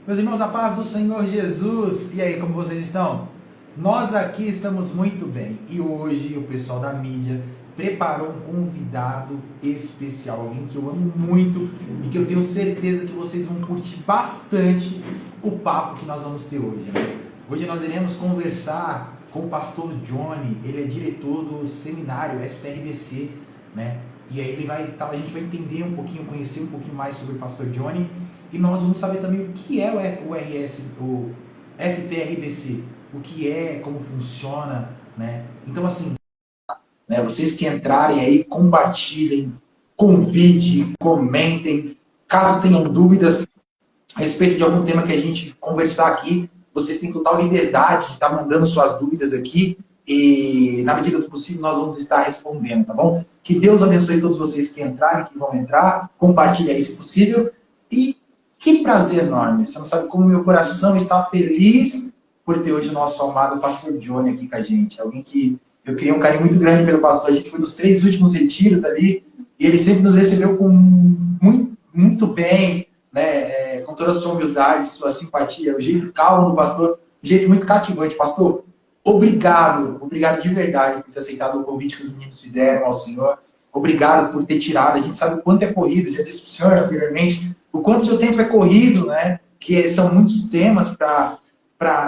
Meus irmãos, a paz do Senhor Jesus. E aí, como vocês estão? Nós aqui estamos muito bem. E hoje o pessoal da mídia preparou um convidado especial, alguém que eu amo muito e que eu tenho certeza que vocês vão curtir bastante o papo que nós vamos ter hoje, né? Hoje nós iremos conversar com o pastor Johnny. Ele é diretor do seminário SPRBC, né? E aí a gente vai entender um pouquinho, conhecer um pouquinho mais sobre o pastor Johnny. E nós vamos saber também o que é o SPRBC, o que é, como funciona, né? Então, assim, né, vocês que entrarem aí, compartilhem, convide, comentem. Caso tenham dúvidas a respeito de algum tema que a gente conversar aqui, vocês têm total liberdade de estar mandando suas dúvidas aqui e, na medida do possível, nós vamos estar respondendo, tá bom? Que Deus abençoe todos vocês que entrarem, que vão entrar. Compartilhe aí, se possível. E que prazer enorme. Você não sabe como meu coração está feliz por ter hoje o nosso amado pastor Johnny aqui com a gente. Alguém que eu criei um carinho muito grande pelo pastor. A gente foi nos 3 últimos retiros ali e ele sempre nos recebeu com muito bem, né? Com toda a sua humildade, sua simpatia, o jeito calmo do pastor, um jeito muito cativante. Pastor, obrigado de verdade por ter aceitado o convite que os meninos fizeram ao Senhor. Obrigado por ter tirado. A gente sabe o quanto é corrido, já disse para o senhor anteriormente, o quanto seu tempo é corrido, né? Que são muitos temas para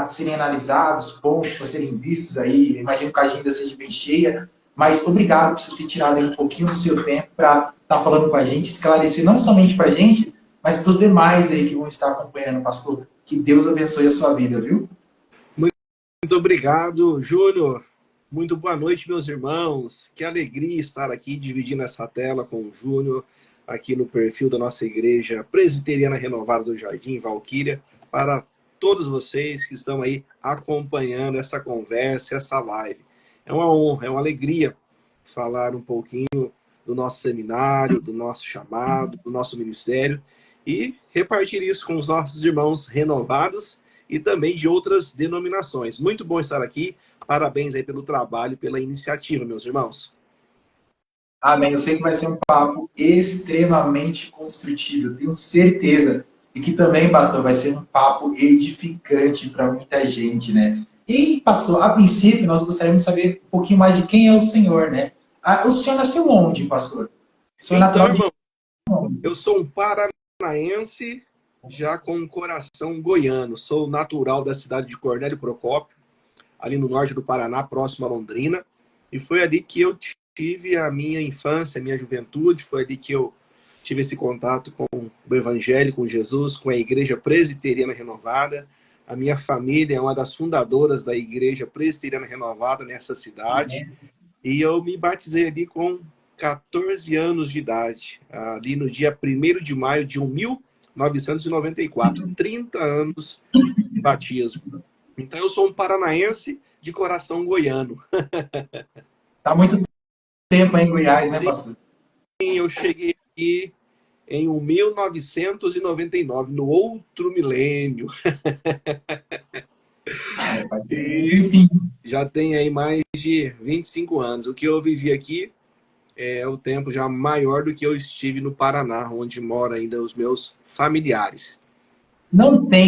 serem analisados, pontos para serem vistos aí. Imagino que a agenda seja bem cheia, mas obrigado por você ter tirado aí um pouquinho do seu tempo para estar falando com a gente, esclarecer não somente para a gente, mas para os demais aí que vão estar acompanhando, pastor. Que Deus abençoe a sua vida, viu? Muito obrigado, Júnior. Muito boa noite, meus irmãos. Que alegria estar aqui dividindo essa tela com o Júnior, aqui no perfil da nossa igreja Presbiteriana Renovada do Jardim Valquíria, para todos vocês que estão aí acompanhando essa conversa, essa live. É uma honra, é uma alegria falar um pouquinho do nosso seminário, do nosso chamado, do nosso ministério e repartir isso com os nossos irmãos renovados e também de outras denominações. Muito bom estar aqui. Parabéns aí pelo trabalho, pela iniciativa, meus irmãos. Amém. Eu sei que vai ser um papo extremamente construtivo, eu tenho certeza. E que também, pastor, vai ser um papo edificante para muita gente, né? E, pastor, a princípio, nós gostaríamos de saber um pouquinho mais de quem é o Senhor, né? O senhor nasceu onde, pastor? O senhor é Então, natural de irmão, onde? eu sou um paranaense, já com um coração goiano. Sou natural da cidade de Cornélio Procópio, ali no norte do Paraná, próximo a Londrina. E foi ali que eu tive a minha infância, a minha juventude. Foi ali que eu tive esse contato com o Evangelho, com Jesus, com a Igreja Presbiteriana Renovada. A minha família é uma das fundadoras da Igreja Presbiteriana Renovada nessa cidade. E eu me batizei ali com 14 anos de idade, ali no dia 1º de maio de 1994. 30 anos de batismo. Então eu sou um paranaense de coração goiano. Tá muito tempo aí em Goiás, né, Sim, pastor? eu cheguei aqui em 1999, no outro milênio. Faz um E tempinho. já tem aí mais de 25 anos. O que eu vivi aqui é o tempo já maior do que eu estive no Paraná, onde moram ainda os meus familiares. Não tem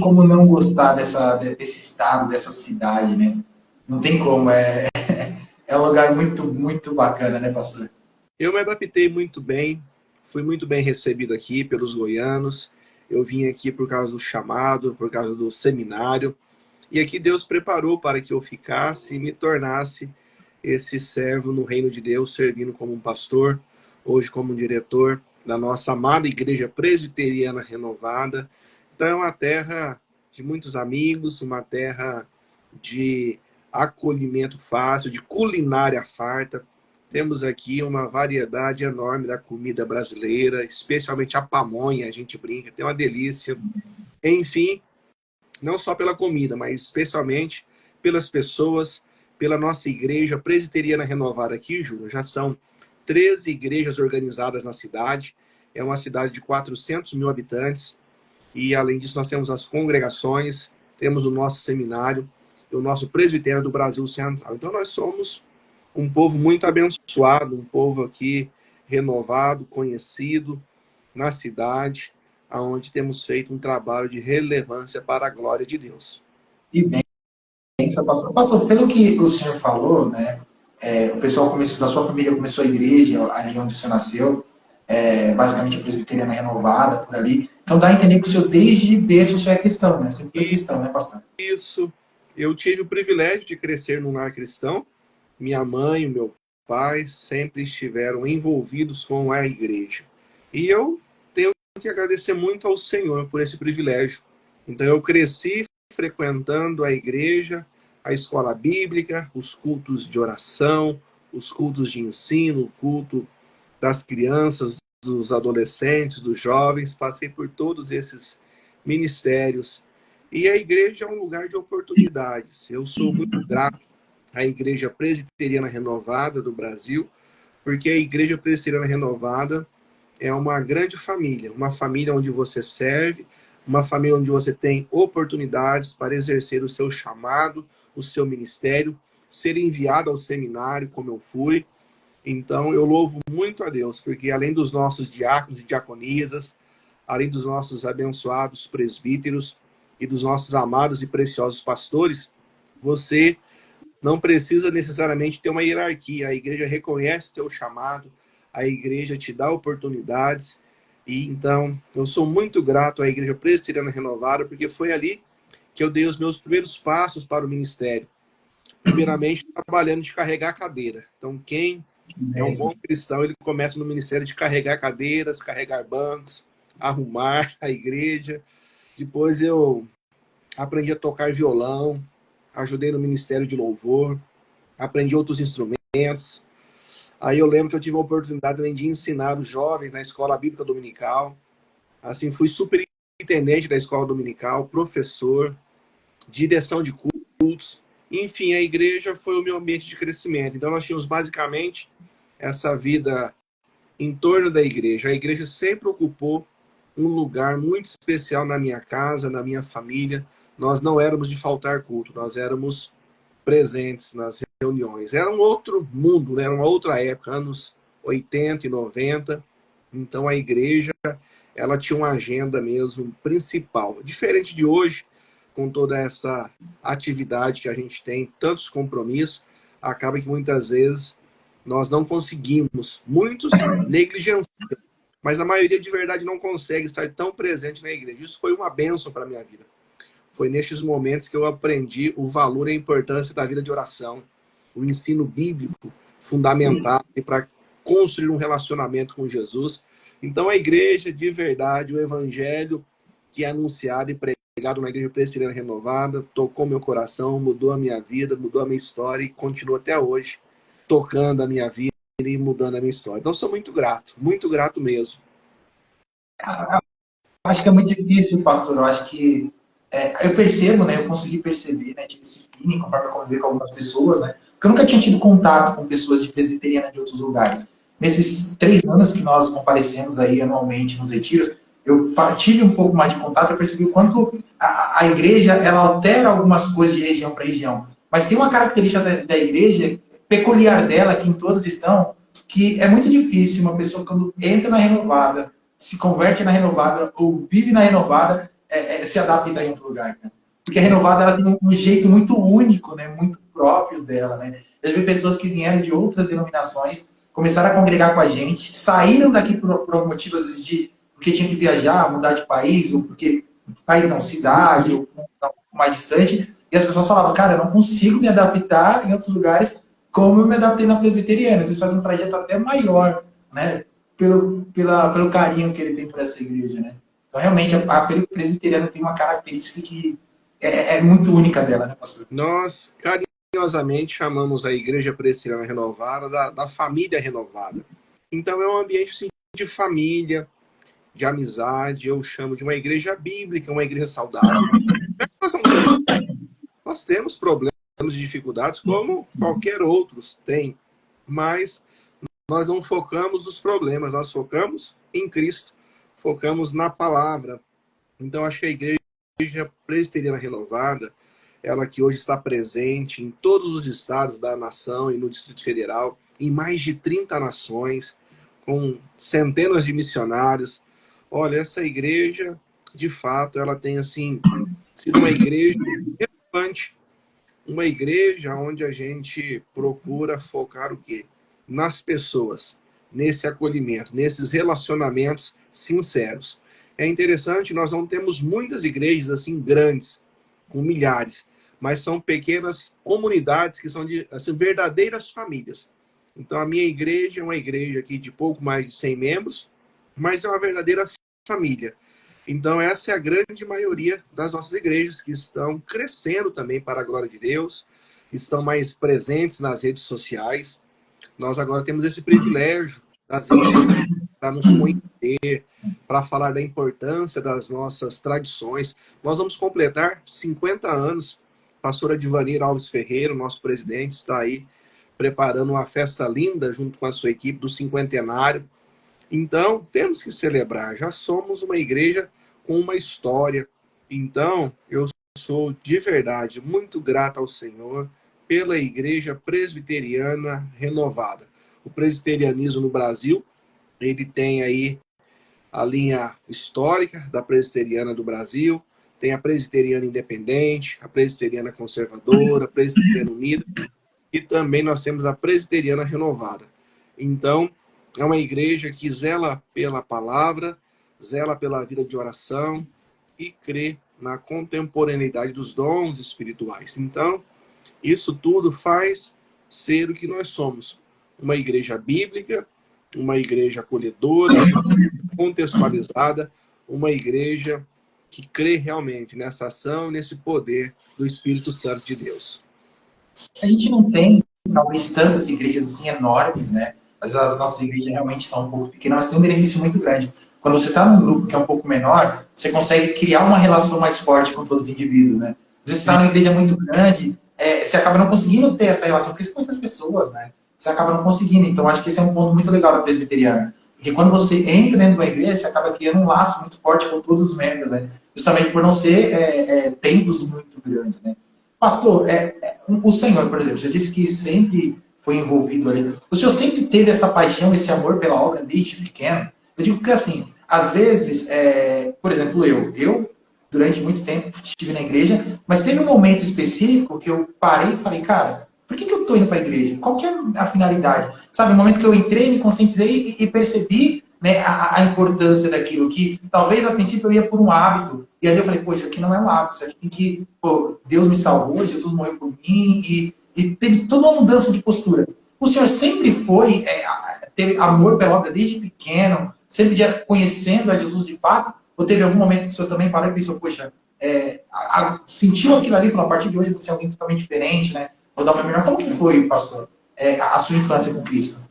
como não gostar desse estado, dessa cidade, né? Não tem como. É um lugar muito, muito bacana, né, pastor? Eu me adaptei muito bem, fui muito bem recebido aqui pelos goianos. Eu vim aqui por causa do chamado, por causa do seminário. E aqui Deus preparou para que eu ficasse e me tornasse esse servo no reino de Deus, servindo como um pastor, hoje como um diretor da nossa amada Igreja Presbiteriana Renovada. Então é uma terra de muitos amigos, uma terra de acolhimento fácil, de culinária farta. Temos aqui uma variedade enorme da comida brasileira, especialmente a pamonha, a gente brinca, tem uma delícia. Enfim, não só pela comida, mas especialmente pelas pessoas, pela nossa igreja presbiteriana renovada aqui, Júlio. Já são 13 igrejas organizadas na cidade. É uma cidade de 400 mil habitantes. E, além disso, nós temos as congregações, temos o nosso seminário, e o nosso presbitério do Brasil Central. Então, nós somos um povo muito abençoado, um povo aqui renovado, conhecido na cidade. onde temos feito um trabalho de relevância para a glória de Deus. E bem, pastor. Pastor, pelo que o senhor falou, né, o pessoal começou, da sua família começou a igreja, ali onde o senhor nasceu, basicamente a presbiteriana renovada, por ali. Então dá a entender que o senhor, desde berço, o senhor é cristão, né? Sempre foi cristão, né, pastor? Isso. Eu tive o privilégio de crescer num lar cristão. Minha mãe e meu pai sempre estiveram envolvidos com a igreja. E eu tenho que agradecer muito ao Senhor por esse privilégio. Então eu cresci frequentando a igreja, a escola bíblica, os cultos de oração, os cultos de ensino, o culto das crianças, dos adolescentes, dos jovens. Passei por todos esses ministérios. E a igreja é um lugar de oportunidades. Eu sou muito grato à Igreja Presbiteriana Renovada do Brasil, porque a Igreja Presbiteriana Renovada é uma grande família, uma família onde você serve, uma família onde você tem oportunidades para exercer o seu chamado, o seu ministério, ser enviado ao seminário, como eu fui. Então, eu louvo muito a Deus, porque além dos nossos diáconos e diaconisas, além dos nossos abençoados presbíteros e dos nossos amados e preciosos pastores, você não precisa necessariamente ter uma hierarquia. A igreja reconhece o teu chamado, a igreja te dá oportunidades. E então, eu sou muito grato à Igreja Presbiteriana Renovada, porque foi ali que eu dei os meus primeiros passos para o ministério. Primeiramente, trabalhando de carregar cadeira. Então, quem é um bom cristão, ele começa no ministério de carregar cadeiras, carregar bancos, arrumar a igreja. Depois eu aprendi a tocar violão, ajudei no ministério de louvor, aprendi outros instrumentos. Aí eu lembro que eu tive a oportunidade também de ensinar os jovens na escola bíblica dominical. Assim, fui superintendente da escola dominical, professor, direção de cultos. Enfim, a igreja foi o meu ambiente de crescimento. Então nós tínhamos basicamente essa vida em torno da igreja. A igreja sempre ocupou um lugar muito especial na minha casa, na minha família. Nós não éramos de faltar culto, nós éramos presentes nas reuniões. Era um outro mundo, né? Era uma outra época, anos 80 e 90. Então a igreja, ela tinha uma agenda mesmo principal. Diferente de hoje, com toda essa atividade que a gente tem, tantos compromissos, acaba que muitas vezes nós não conseguimos. Muitos negligenciam, mas a maioria de verdade não consegue estar tão presente na igreja. Isso foi uma bênção para a minha vida. Foi nestes momentos que eu aprendi o valor e a importância da vida de oração, o ensino bíblico fundamental para construir um relacionamento com Jesus. Então a igreja, de verdade, o evangelho que é anunciado e pregado na Igreja Presbiteriana Renovada, tocou meu coração, mudou a minha vida, mudou a minha história e continua até hoje tocando a minha vida e mudando a minha história. Então sou muito grato mesmo. Acho que é muito difícil, pastor. Eu acho que eu percebo, né? Eu consegui perceber, né? Tive esse feeling conforme eu convivi com algumas pessoas, né? Porque eu nunca tinha tido contato com pessoas de presbiteriana de outros lugares. Nesses 3 anos que nós comparecemos aí anualmente nos retiros, eu tive um pouco mais de contato, eu percebi o quanto a igreja, ela altera algumas coisas de região para região. Mas tem uma característica da igreja, peculiar dela, que em todas estão, que é muito difícil uma pessoa, quando entra na renovada, se converte na renovada ou vive na renovada, se adapta em outro lugar, né? Porque a renovada, ela tem um jeito muito único, né? Muito próprio dela, né? Eu vi pessoas que vieram de outras denominações, começaram a congregar com a gente, saíram daqui por motivos, às vezes, de porque tinham que viajar, mudar de país, ou porque país não, cidade, ou mais distante, e as pessoas falavam, cara, eu não consigo me adaptar em outros lugares como eu me adaptei na presbiteriana. Vocês fazem um trajeto até maior, né? Pelo carinho que ele tem por essa igreja, né? Então, realmente, a presbiteriana tem uma característica que é muito única dela, né, pastor? Nós, carinhosamente, chamamos a Igreja Presbiteriana Renovada da família renovada. Então, é um ambiente assim, de família, de amizade. Eu chamo de uma igreja bíblica, uma igreja saudável. Nós temos problemas e dificuldades, como qualquer outros tem, mas nós não focamos nos problemas, nós focamos em Cristo, focamos na palavra. Então, acho que a Igreja Presbiteriana Renovada, ela que hoje está presente em todos os estados da nação e no Distrito Federal, em mais de 30 nações, com centenas de missionários, Olha, essa igreja, de fato, ela tem, assim, sido uma igreja relevante, uma igreja onde a gente procura focar o quê? Nas pessoas, nesse acolhimento, nesses relacionamentos sinceros. É interessante, nós não temos muitas igrejas assim grandes, com milhares, mas são pequenas comunidades que são de assim, verdadeiras famílias. Então a minha igreja é uma igreja aqui de pouco mais de 100 membros, mas é uma verdadeira família. Então, essa é a grande maioria das nossas igrejas que estão crescendo também para a glória de Deus, estão mais presentes nas redes sociais. Nós agora temos esse privilégio das redes sociais para nos conhecer, para falar da importância das nossas tradições. Nós vamos completar 50 anos. A pastora Divanir Alves Ferreira, nosso presidente, está aí preparando uma festa linda junto com a sua equipe do cinquentenário. Então, temos que celebrar. Já somos uma igreja com uma história. Então, eu sou de verdade muito grato ao Senhor pela Igreja Presbiteriana Renovada. O presbiterianismo no Brasil, ele tem aí a linha histórica da Presbiteriana do Brasil, tem a Presbiteriana Independente, a Presbiteriana Conservadora, a Presbiteriana Unida, e também nós temos a Presbiteriana Renovada. Então, é uma igreja que zela pela palavra, zela pela vida de oração e crê na contemporaneidade dos dons espirituais. Então, isso tudo faz ser o que nós somos. Uma igreja bíblica, uma igreja acolhedora, contextualizada, uma igreja que crê realmente nessa ação, nesse poder do Espírito Santo de Deus. A gente não tem, talvez, tantas igrejas assim enormes, né? Mas as nossas igrejas realmente são um pouco pequenas, mas tem um benefício muito grande. Quando você está num grupo que é um pouco menor, você consegue criar uma relação mais forte com todos os indivíduos, né? Às vezes você está numa igreja muito grande, você acaba não conseguindo ter essa relação, porque são muitas pessoas, né? Você acaba não conseguindo. Então, acho que esse é um ponto muito legal da presbiteriana. Porque quando você entra dentro de uma igreja, você acaba criando um laço muito forte com todos os membros, né? Justamente por não ser templos muito grandes, né? Pastor, o senhor, por exemplo, você disse que sempre foi envolvido ali. O senhor sempre teve essa paixão, esse amor pela obra desde pequeno? Eu digo que, assim, às vezes, por exemplo, eu, durante muito tempo, estive na igreja, mas teve um momento específico que eu parei e falei, cara, por que eu estou indo para a igreja? Qual que é a finalidade? Sabe, o momento que eu entrei, me conscientizei e percebi, né, a importância daquilo, que talvez a princípio eu ia por um hábito, e aí eu falei, pô, isso aqui não é um hábito, isso aqui tem que, pô, Deus me salvou, Jesus morreu por mim, e teve toda uma mudança de postura. O senhor sempre foi, teve amor pela obra desde pequeno, sempre conhecendo a Jesus de fato, ou teve algum momento que o senhor também parou e pensou, poxa, sentiu aquilo ali e falou, a partir de hoje você é alguém totalmente diferente, né? Vou dar uma melhor. Como que foi, pastor, a sua infância com Cristo?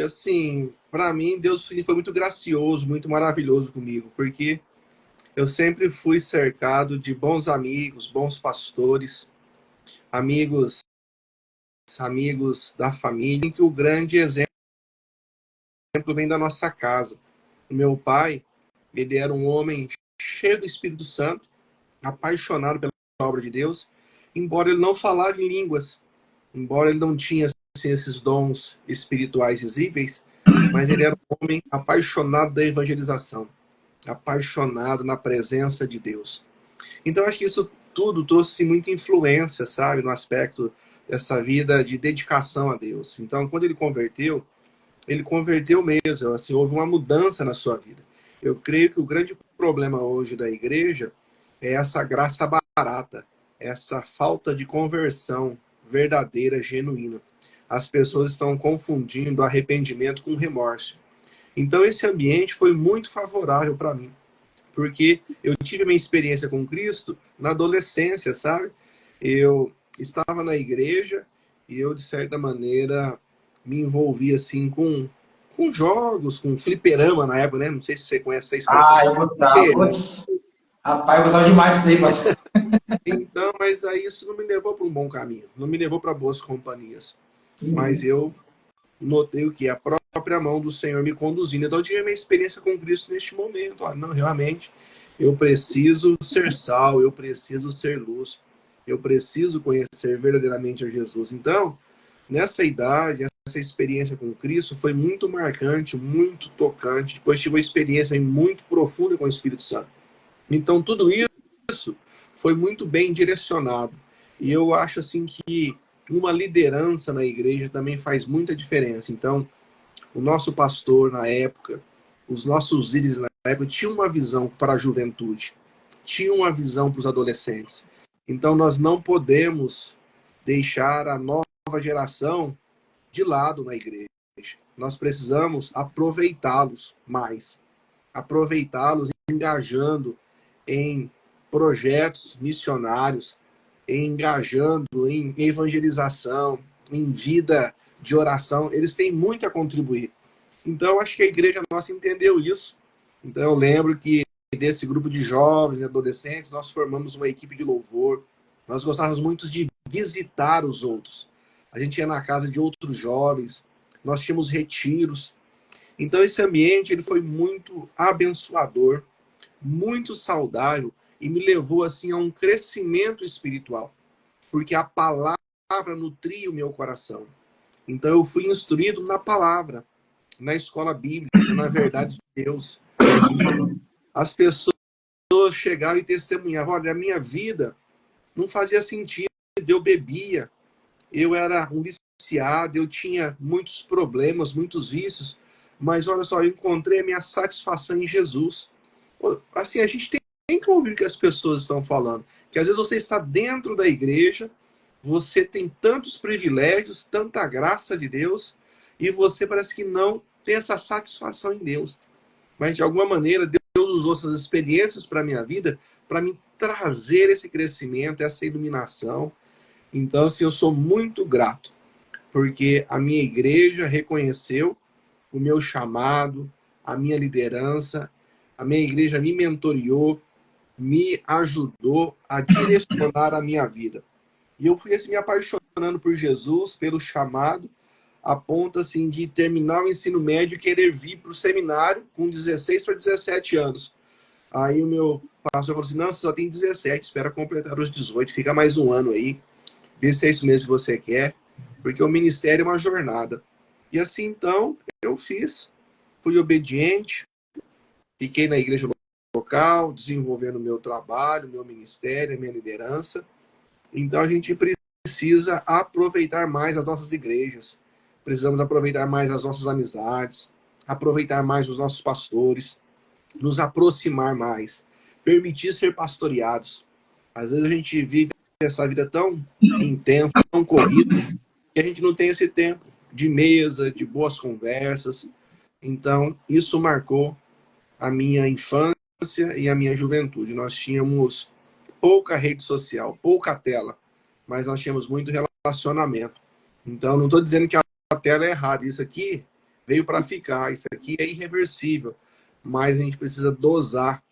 Assim, para mim, Deus foi muito gracioso, muito maravilhoso comigo, porque eu sempre fui cercado de bons amigos, bons pastores, amigos da família, em que o grande exemplo vem da nossa casa. O meu pai, ele era um homem cheio do Espírito Santo, apaixonado pela obra de Deus, embora ele não falava em línguas, embora ele não tinha assim, esses dons espirituais visíveis, mas ele era um homem apaixonado da evangelização, apaixonado na presença de Deus. Então, acho que isso tudo trouxe muita influência, sabe, no aspecto dessa vida de dedicação a Deus. Então, quando ele converteu mesmo, assim, houve uma mudança na sua vida. Eu creio que o grande problema hoje da igreja é essa graça barata, essa falta de conversão verdadeira, genuína. As pessoas estão confundindo arrependimento com remorso. Então, esse ambiente foi muito favorável para mim, porque eu tive minha experiência com Cristo na adolescência, sabe? Eu estava na igreja e eu, de certa maneira, me envolvi assim com jogos, com fliperama na época, né? Não sei se você conhece essa expressão. Eu gostava. Rapaz, eu gostava demais disso daí, pastor. Então, mas aí isso não me levou para um bom caminho, não me levou para boas companhias. Mas eu notei o que? A própria mão do Senhor me conduzindo. Então, eu tive a minha experiência com Cristo neste momento. Não, realmente, eu preciso ser sal, eu preciso ser luz, eu preciso conhecer verdadeiramente a Jesus. Então, nessa idade, essa essa experiência com Cristo foi muito marcante, muito tocante. Depois tive uma experiência muito profunda com o Espírito Santo. Então, tudo isso foi muito bem direcionado. E eu acho assim que uma liderança na igreja também faz muita diferença. Então, o nosso pastor na época, os nossos líderes na época, tinham uma visão para a juventude, tinham uma visão para os adolescentes. Então, nós não podemos deixar a nova geração de lado na igreja. Nós precisamos aproveitá-los mais, aproveitá-los engajando em projetos missionários, engajando em evangelização, em vida de oração. Eles têm muito a contribuir. Então, acho que a igreja nossa entendeu isso. Então, eu lembro que desse grupo de jovens e adolescentes, nós formamos uma equipe de louvor. Nós gostávamos muito de visitar os outros. A gente ia na casa de outros jovens, nós tínhamos retiros. Então, esse ambiente ele foi muito abençoador, muito saudável e me levou assim a um crescimento espiritual, porque a palavra nutria o meu coração. Então, eu fui instruído na palavra, na escola bíblica, na verdade de Deus. Então, as pessoas chegavam e testemunhavam: olha, a minha vida não fazia sentido, eu bebia, eu era um viciado, eu tinha muitos problemas, muitos vícios, mas olha só, eu encontrei a minha satisfação em Jesus. Assim, a gente tem que ouvir o que as pessoas estão falando, que às vezes você está dentro da igreja, você tem tantos privilégios, tanta graça de Deus, e você parece que não tem essa satisfação em Deus. Mas de alguma maneira Deus usou essas experiências para a minha vida, para me trazer esse crescimento, essa iluminação. Então, assim, eu sou muito grato, porque a minha igreja reconheceu o meu chamado, a minha liderança, a minha igreja me mentoreou, me ajudou a direcionar a minha vida. E eu fui assim, me apaixonando por Jesus, pelo chamado, a ponto assim, de terminar o ensino médio e querer vir para o seminário com 16 para 17 anos. Aí o meu pastor falou assim: não, você só tem 17, espera completar os 18, fica mais um ano aí, vê se é isso mesmo que você quer, porque o ministério é uma jornada. E assim, então, eu fiz, fui obediente, fiquei na igreja local, desenvolvendo o meu trabalho, meu ministério, a minha liderança. Então, a gente precisa aproveitar mais as nossas igrejas, precisamos aproveitar mais as nossas amizades, aproveitar mais os nossos pastores, nos aproximar mais, permitir ser pastoreados. Às vezes a gente vive essa vida tão intensa, tão corrida, que a gente não tem esse tempo de mesa, de boas conversas. Então, isso marcou a minha infância e a minha juventude. Nós tínhamos pouca rede social, pouca tela, mas nós tínhamos muito relacionamento. Então, não estou dizendo que a tela é errada. Isso aqui veio para ficar, isso aqui é irreversível. Mas a gente precisa dosar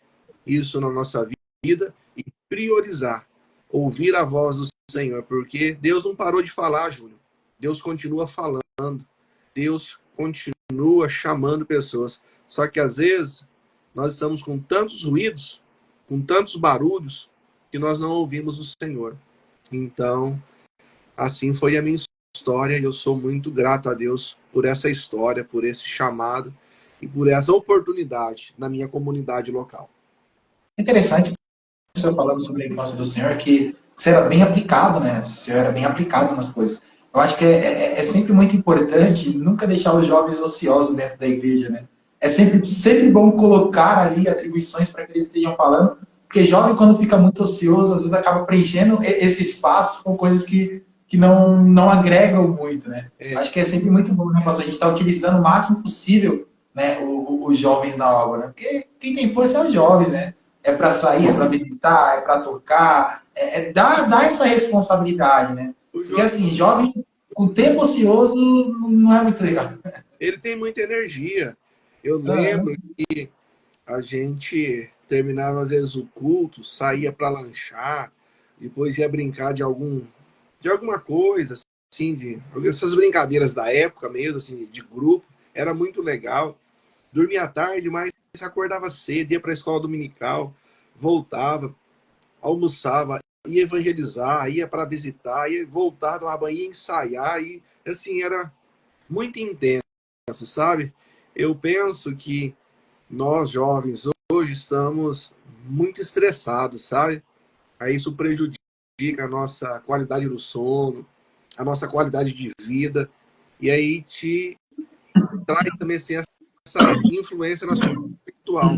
isso na nossa vida e priorizar, ouvir a voz do Senhor, porque Deus não parou de falar, Júlio. Deus continua falando, Deus continua chamando pessoas. Só que às vezes nós estamos com tantos ruídos, com tantos barulhos, que nós não ouvimos o Senhor. Então, assim foi a minha história, e eu sou muito grato a Deus por essa história, por esse chamado e por essa oportunidade na minha comunidade local. Interessante o senhor falando sobre a infância do senhor, que você era bem aplicado, né? O senhor era bem aplicado nas coisas. Eu acho que é sempre muito importante nunca deixar os jovens ociosos dentro da igreja, né? É sempre bom colocar ali atribuições para que eles estejam falando, porque jovem, quando fica muito ocioso, às vezes acaba preenchendo esse espaço com coisas que não agregam muito, né? Acho que é sempre muito bom, né, pastor? A gente está utilizando o máximo possível, né, os jovens na obra, né? Porque quem tem força é os jovens, né? É para sair, é para visitar, é para tocar, dar essa responsabilidade, né? Porque assim, jovem com tempo ocioso não é muito legal. Ele tem muita energia. Eu lembro que a gente terminava às vezes o culto, saía para lanchar, depois ia brincar de alguma coisa, assim, de essas brincadeiras da época mesmo, assim, de grupo. Era muito legal. Dormia tarde, mas acordava cedo, ia para a escola dominical, voltava, almoçava, ia evangelizar, ia para visitar, ia voltar do banho, ia ensaiar, e assim, era muito intenso, sabe? Eu penso que nós, jovens, hoje estamos muito estressados, sabe? Aí isso prejudica a nossa qualidade do sono, a nossa qualidade de vida, e aí te traz também assim, essa influência na sua vida espiritual.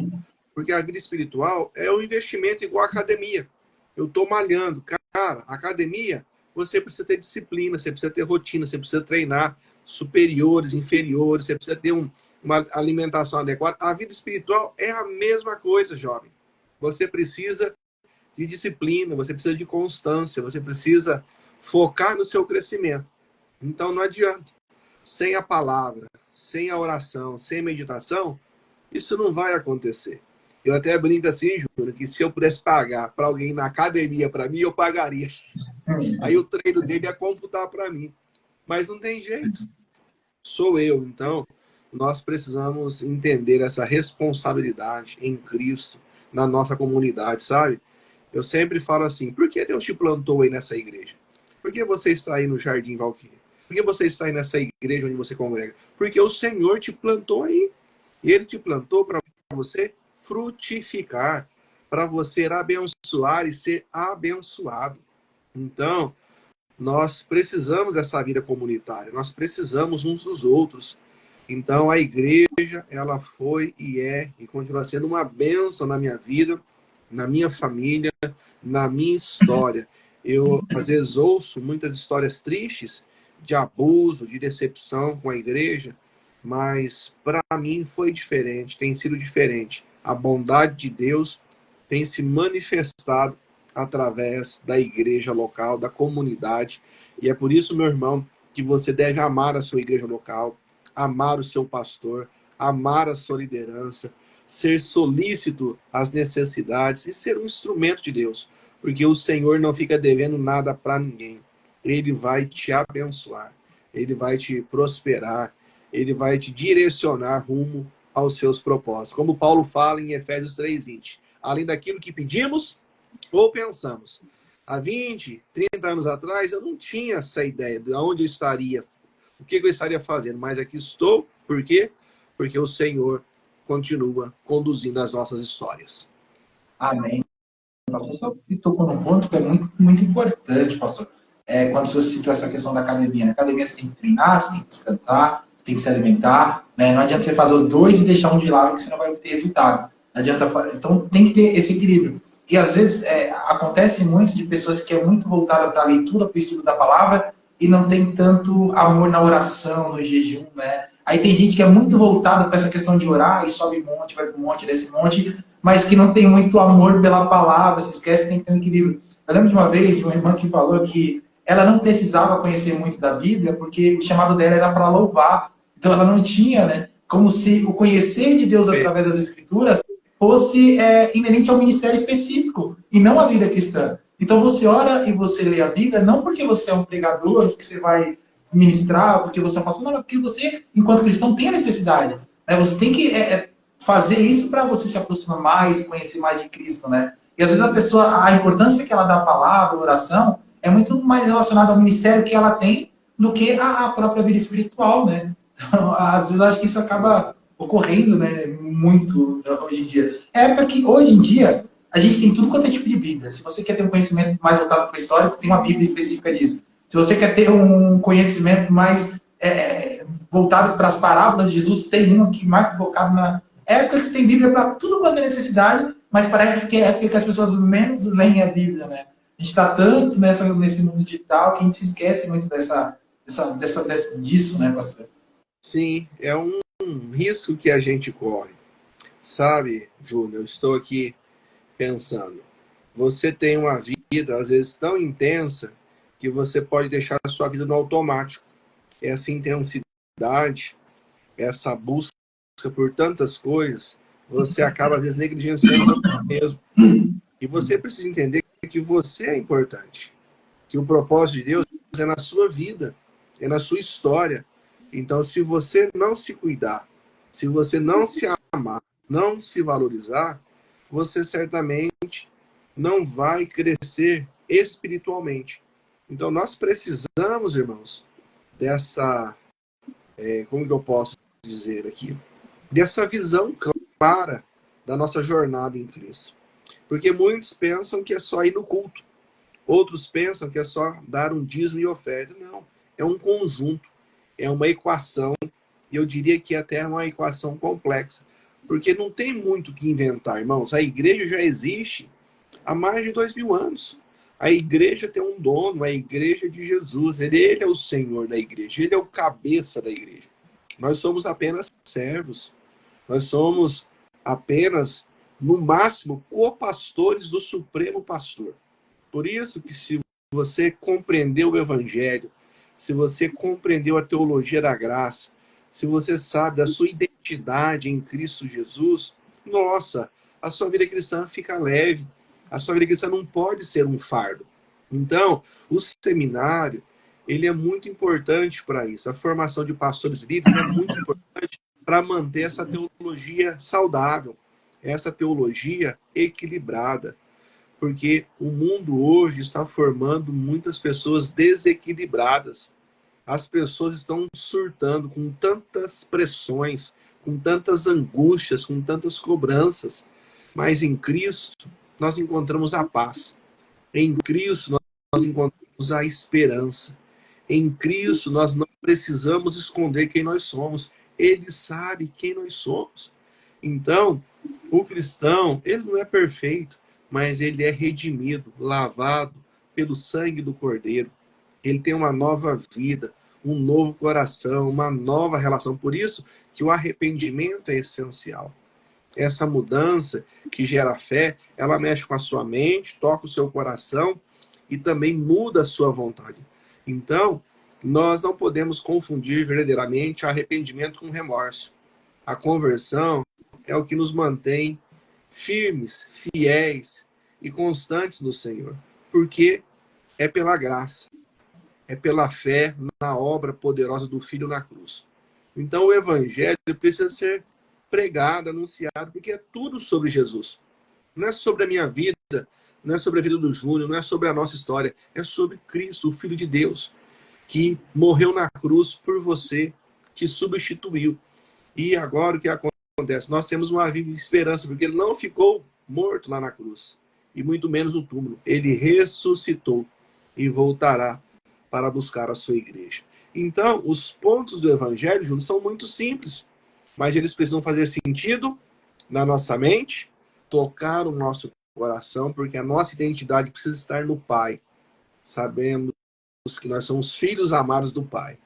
Porque a vida espiritual é um investimento igual à academia. Eu estou malhando. Cara, academia, você precisa ter disciplina, você precisa ter rotina, você precisa treinar superiores, inferiores, você precisa ter uma alimentação adequada. A vida espiritual é a mesma coisa, jovem. Você precisa de disciplina, você precisa de constância, você precisa focar no seu crescimento. Então não adianta. Sem a palavra, sem a oração, sem a meditação, isso não vai acontecer. Eu até brinco assim, Júnior, que se eu pudesse pagar para alguém na academia para mim, eu pagaria. Aí o treino dele ia computar para mim. Mas não tem jeito. Sou eu. Então, nós precisamos entender essa responsabilidade em Cristo, na nossa comunidade, sabe? Eu sempre falo assim, por que Deus te plantou aí nessa igreja? Por que você está aí no Jardim Valquíria? Por que você está aí nessa igreja onde você congrega? Porque o Senhor te plantou aí. E Ele te plantou para você frutificar, para você abençoar e ser abençoado. Então, nós precisamos dessa vida comunitária, nós precisamos uns dos outros. Então, a igreja, ela foi e é e continua sendo uma bênção na minha vida, na minha família, na minha história. Eu, às vezes, ouço muitas histórias tristes de abuso, de decepção com a igreja, mas para mim foi diferente, tem sido diferente. A bondade de Deus tem se manifestado através da igreja local, da comunidade. E é por isso, meu irmão, que você deve amar a sua igreja local, amar o seu pastor, amar a sua liderança, ser solícito às necessidades e ser um instrumento de Deus. Porque o Senhor não fica devendo nada para ninguém. Ele vai te abençoar, ele vai te prosperar, ele vai te direcionar rumo aos seus propósitos. Como Paulo fala em Efésios 3:20, além daquilo que pedimos ou pensamos. Há 20, 30 anos atrás, eu não tinha essa ideia de onde eu estaria, o que eu estaria fazendo, mas aqui estou. Por quê? Porque o Senhor continua conduzindo as nossas histórias. Amém. Pastor, e tocou num ponto que é muito, muito importante, pastor. Quando você citou essa questão da academia. Na academia você tem que treinar, você tem que descansar, você tem que se alimentar. Né? Não adianta você fazer os dois e deixar um de lado que você não vai ter resultado. Não adianta. Então tem que ter esse equilíbrio. E às vezes acontece muito de pessoas que é muito voltada para a leitura, para o estudo da palavra, e não tem tanto amor na oração, no jejum, né? Aí tem gente que é muito voltada para essa questão de orar e sobe monte, vai para um monte, desce monte, mas que não tem muito amor pela palavra, se esquece que tem que ter um equilíbrio. Eu lembro de uma vez de uma irmã que falou que ela não precisava conhecer muito da Bíblia, porque o chamado dela era para louvar. Então ela não tinha, né? Como se o conhecer de Deus através das Escrituras fosse inerente ao ministério específico, e não à vida cristã. Então você ora e você lê a Bíblia, não porque você é um pregador, que você vai ministrar, porque você é um pastor, não, porque você, enquanto cristão, tem a necessidade. Né? Você tem que fazer isso para você se aproximar mais, conhecer mais de Cristo, né? E às vezes a pessoa, a importância que ela dá à palavra, à oração, é muito mais relacionada ao ministério que ela tem do que a própria vida espiritual, né? Então, às vezes eu acho que isso acaba ocorrendo, né, muito hoje em dia. É época que, hoje em dia, a gente tem tudo quanto é tipo de Bíblia. Se você quer ter um conhecimento mais voltado para a história, tem uma Bíblia específica disso. Se você quer ter um conhecimento mais voltado para as parábolas de Jesus, tem uma que mais focado na... É época que você tem Bíblia para tudo quanto é necessidade, mas parece que é época que as pessoas menos leem a Bíblia, né? A gente está tanto nesse mundo digital que a gente se esquece muito disso, né, pastor? Sim, é um risco que a gente corre. Sabe, Júnior, eu estou aqui pensando. Você tem uma vida, às vezes, tão intensa que você pode deixar a sua vida no automático. Essa intensidade, essa busca por tantas coisas, você acaba, às vezes, negligenciando você mesmo. E você precisa entender que você é importante. Que o propósito de Deus é na sua vida, é na sua história. Então, se você não se cuidar, se você não se amar, não se valorizar, você certamente não vai crescer espiritualmente. Então, nós precisamos, irmãos, dessa como que eu posso dizer aqui? Dessa visão clara da nossa jornada em Cristo. Porque muitos pensam que é só ir no culto. Outros pensam que é só dar um dízimo e oferta. Não, é um conjunto, é uma equação, e eu diria que até é uma equação complexa, porque não tem muito o que inventar, irmãos. A igreja já existe há mais de 2000 anos. A igreja tem um dono, a igreja de Jesus. Ele é o Senhor da igreja, ele é o cabeça da igreja. Nós somos apenas servos. Nós somos apenas, no máximo, co-pastores do Supremo Pastor. Por isso que se você compreendeu o Evangelho, se você compreendeu a teologia da graça, se você sabe da sua identidade em Cristo Jesus, nossa, a sua vida cristã fica leve. A sua vida cristã não pode ser um fardo. Então, o seminário, ele é muito importante para isso. A formação de pastores líderes é muito importante para manter essa teologia saudável, essa teologia equilibrada. Porque o mundo hoje está formando muitas pessoas desequilibradas. As pessoas estão surtando com tantas pressões, com tantas angústias, com tantas cobranças. Mas em Cristo, nós encontramos a paz. Em Cristo, nós encontramos a esperança. Em Cristo, nós não precisamos esconder quem nós somos. Ele sabe quem nós somos. Então, o cristão, ele não é perfeito, mas ele é redimido, lavado pelo sangue do Cordeiro. Ele tem uma nova vida, um novo coração, uma nova relação. Por isso que o arrependimento é essencial. Essa mudança que gera fé, ela mexe com a sua mente, toca o seu coração e também muda a sua vontade. Então, nós não podemos confundir verdadeiramente arrependimento com remorso. A conversão é o que nos mantém firmes, fiéis e constantes no Senhor, porque é pela graça, é pela fé na obra poderosa do Filho na cruz. Então o Evangelho precisa ser pregado, anunciado, porque é tudo sobre Jesus. Não é sobre a minha vida, não é sobre a vida do Júnior, não é sobre a nossa história, é sobre Cristo, o Filho de Deus, que morreu na cruz por você, que substituiu. E agora o que acontece? Nós temos uma viva esperança, porque ele não ficou morto lá na cruz, e muito menos no túmulo. Ele ressuscitou e voltará para buscar a sua igreja. Então, os pontos do Evangelho, Júnior, são muito simples, mas eles precisam fazer sentido na nossa mente, tocar o nosso coração, porque a nossa identidade precisa estar no Pai, sabendo que nós somos filhos amados do Pai.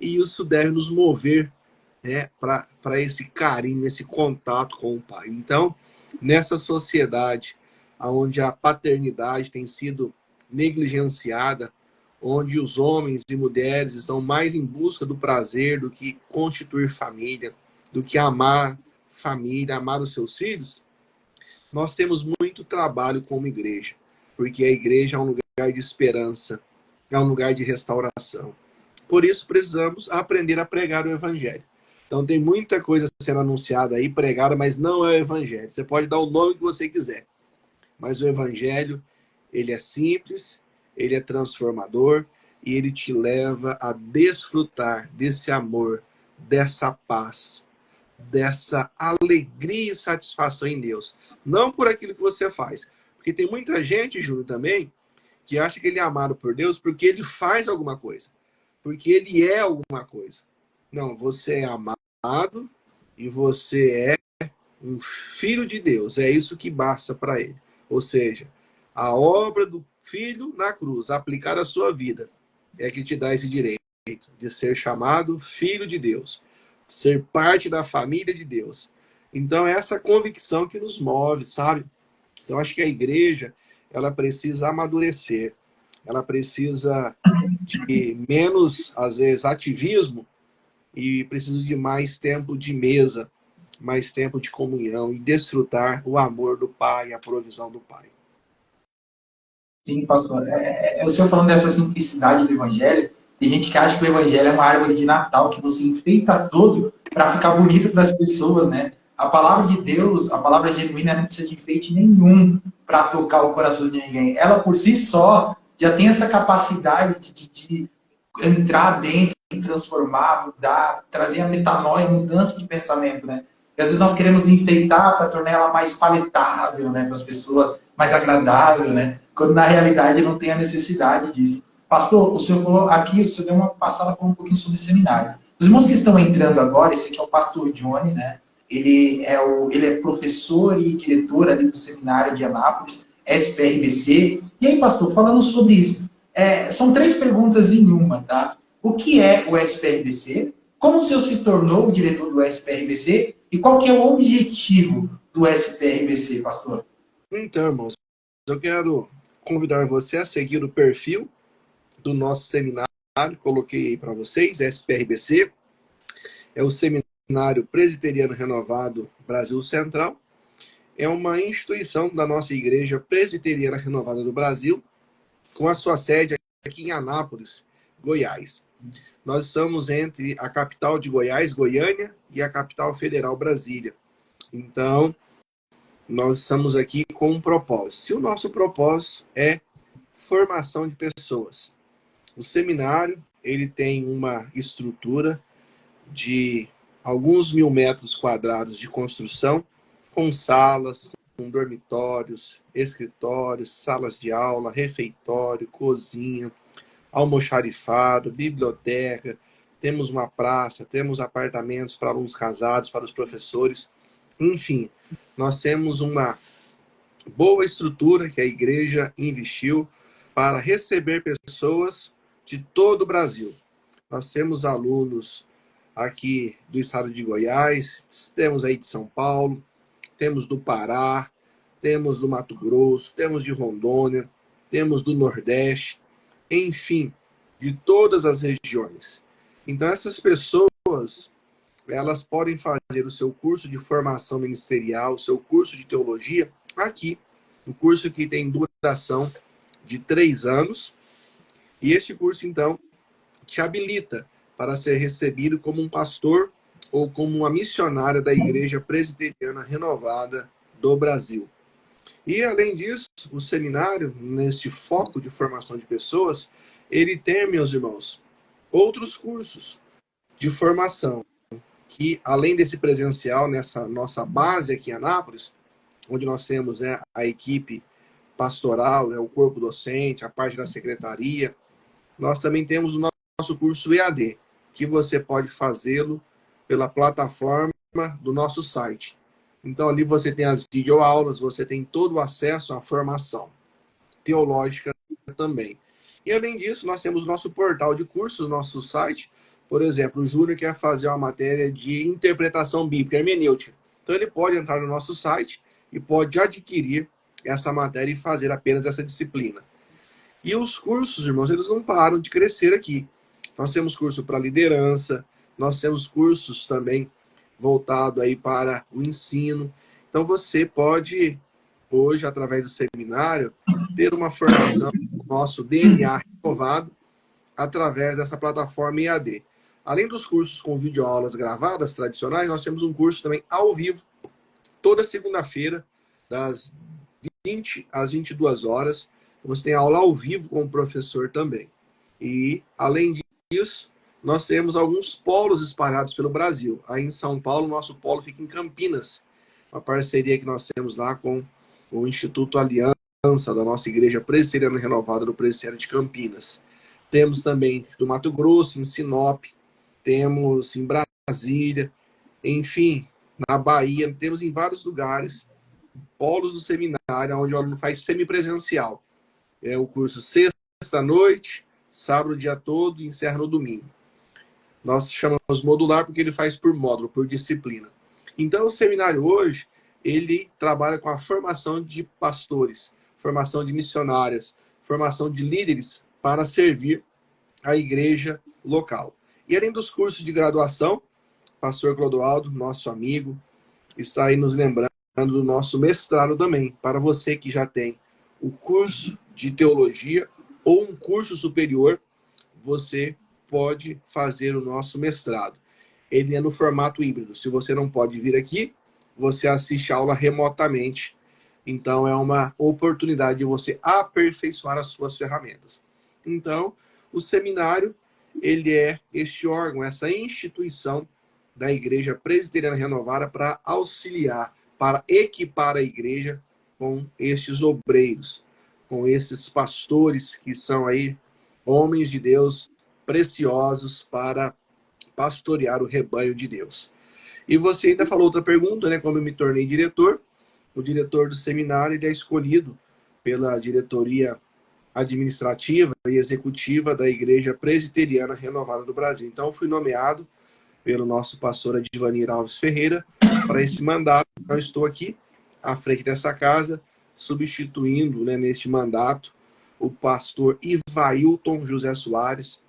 E isso deve nos mover, né, para esse carinho, esse contato com o Pai. Então, nessa sociedade onde a paternidade tem sido negligenciada, onde os homens e mulheres estão mais em busca do prazer do que constituir família, do que amar família, amar os seus filhos, nós temos muito trabalho como igreja, porque a igreja é um lugar de esperança, é um lugar de restauração. Por isso precisamos aprender a pregar o Evangelho. Então tem muita coisa sendo anunciada aí, pregada, mas não é o Evangelho. Você pode dar o nome que você quiser, mas o Evangelho, ele é simples, ele é transformador e ele te leva a desfrutar desse amor, dessa paz, dessa alegria e satisfação em Deus. Não por aquilo que você faz. Porque tem muita gente, Júnior, também, que acha que ele é amado por Deus porque ele faz alguma coisa. Porque ele é alguma coisa. Não, você é amado e você é um filho de Deus. É isso que basta para ele. Ou seja, a obra do Filho na cruz, aplicada à sua vida, é que te dá esse direito de ser chamado filho de Deus, ser parte da família de Deus. Então, é essa convicção que nos move, sabe? Então, acho que a igreja, ela precisa amadurecer, ela precisa de menos, às vezes, ativismo e precisa de mais tempo de mesa, mais tempo de comunhão e desfrutar o amor do Pai, a provisão do Pai. Sim, pastor. O senhor falando dessa simplicidade do Evangelho, tem gente que acha que o Evangelho é uma árvore de Natal, que você enfeita todo para ficar bonito para as pessoas, né? A palavra de Deus, a palavra genuína, não precisa de enfeite nenhum para tocar o coração de ninguém. Ela, por si só, já tem essa capacidade de entrar dentro transformar, mudar, trazer a metanoia, mudança de pensamento, né? E às vezes nós queremos enfeitar para tornar ela mais paletável, né, para as pessoas, mais agradável, né? Quando na realidade não tem a necessidade disso. Pastor, o senhor falou aqui, o senhor deu uma passada falando um pouquinho sobre seminário. Os irmãos que estão entrando agora, esse aqui é o pastor Johnny, né? Ele é professor e diretor ali do seminário de Anápolis, SPRBC. E aí, pastor, falando sobre isso, são 3 perguntas em uma, tá? O que é o SPRBC? Como o senhor se tornou o diretor do SPRBC? E qual que é o objetivo do SPRBC, pastor? Então, irmãos, eu quero convidar você a seguir o perfil do nosso seminário. Coloquei aí para vocês, SPRBC. É o Seminário Presbiteriano Renovado Brasil Central. É uma instituição da nossa Igreja Presbiteriana Renovada do Brasil, com a sua sede aqui em Anápolis, Goiás. Nós estamos entre a capital de Goiás, Goiânia, e a capital federal, Brasília. Então, nós estamos aqui com um propósito. E o nosso propósito é formação de pessoas. O seminário, ele tem uma estrutura de alguns 1.000 metros quadrados de construção, com salas, com dormitórios, escritórios, salas de aula, refeitório, cozinha, almoxarifado, biblioteca, temos uma praça, temos apartamentos para alunos casados, para os professores, enfim, nós temos uma boa estrutura que a igreja investiu para receber pessoas de todo o Brasil. Nós temos alunos aqui do estado de Goiás, temos aí de São Paulo, temos do Pará, temos do Mato Grosso, temos de Rondônia, temos do Nordeste, enfim, de todas as regiões. Então, essas pessoas, elas podem fazer o seu curso de formação ministerial, o seu curso de teologia, aqui. Um curso que tem duração de 3 anos. E este curso, então, te habilita para ser recebido como um pastor ou como uma missionária da Igreja Presbiteriana Renovada do Brasil. E, além disso, o seminário, neste foco de formação de pessoas, ele tem, meus irmãos, outros cursos de formação, que, além desse presencial, nessa nossa base aqui em Anápolis, onde nós temos a equipe pastoral, o corpo docente, a parte da secretaria, nós também temos o nosso curso EAD, que você pode fazê-lo pela plataforma do nosso site. Então, ali você tem as videoaulas, você tem todo o acesso à formação teológica também. E, além disso, nós temos o nosso portal de cursos, o nosso site. Por exemplo, o Júnior quer fazer uma matéria de interpretação bíblica, hermenêutica. Então, ele pode entrar no nosso site e pode adquirir essa matéria e fazer apenas essa disciplina. E os cursos, irmãos, eles não param de crescer aqui. Nós temos curso para liderança, nós temos cursos também voltado aí para o ensino. Então, você pode, hoje, através do seminário, ter uma formação do nosso DNA renovado através dessa plataforma EAD. Além dos cursos com videoaulas gravadas tradicionais, nós temos um curso também ao vivo, toda segunda-feira, das 20 às 22 horas. Você tem aula ao vivo com o professor também. E, além disso, nós temos alguns polos espalhados pelo Brasil. Aí em São Paulo, nosso polo fica em Campinas, uma parceria que nós temos lá com o Instituto Aliança, da nossa Igreja Presbiteriana Renovada do Presbitério de Campinas. Temos também do Mato Grosso, em Sinop, temos em Brasília, enfim, na Bahia, temos em vários lugares polos do seminário, onde o aluno faz semipresencial. É o curso sexta-noite, sábado o dia todo e encerra no domingo. Nós chamamos modular porque ele faz por módulo, por disciplina. Então, o seminário hoje, ele trabalha com a formação de pastores, formação de missionárias, formação de líderes para servir a igreja local. E além dos cursos de graduação, o pastor Clodoaldo, nosso amigo, está aí nos lembrando do nosso mestrado também, para você que já tem o curso de teologia ou um curso superior, você pode fazer o nosso mestrado. Ele é no formato híbrido. Se você não pode vir aqui, você assiste a aula remotamente. Então, é uma oportunidade de você aperfeiçoar as suas ferramentas. Então, o seminário, ele é este órgão, essa instituição da Igreja Presbiteriana Renovada para auxiliar, para equipar a igreja com estes obreiros, com esses pastores que são aí homens de Deus preciosos para pastorear o rebanho de Deus. E você ainda falou outra pergunta, né? Como eu me tornei diretor, o diretor do seminário ele é escolhido pela diretoria administrativa e executiva da Igreja Presbiteriana Renovada do Brasil. Então, eu fui nomeado pelo nosso pastor Advanir Alves Ferreira para esse mandato. Eu estou aqui à frente dessa casa, substituindo, né, neste mandato o pastor Ivailton José Soares,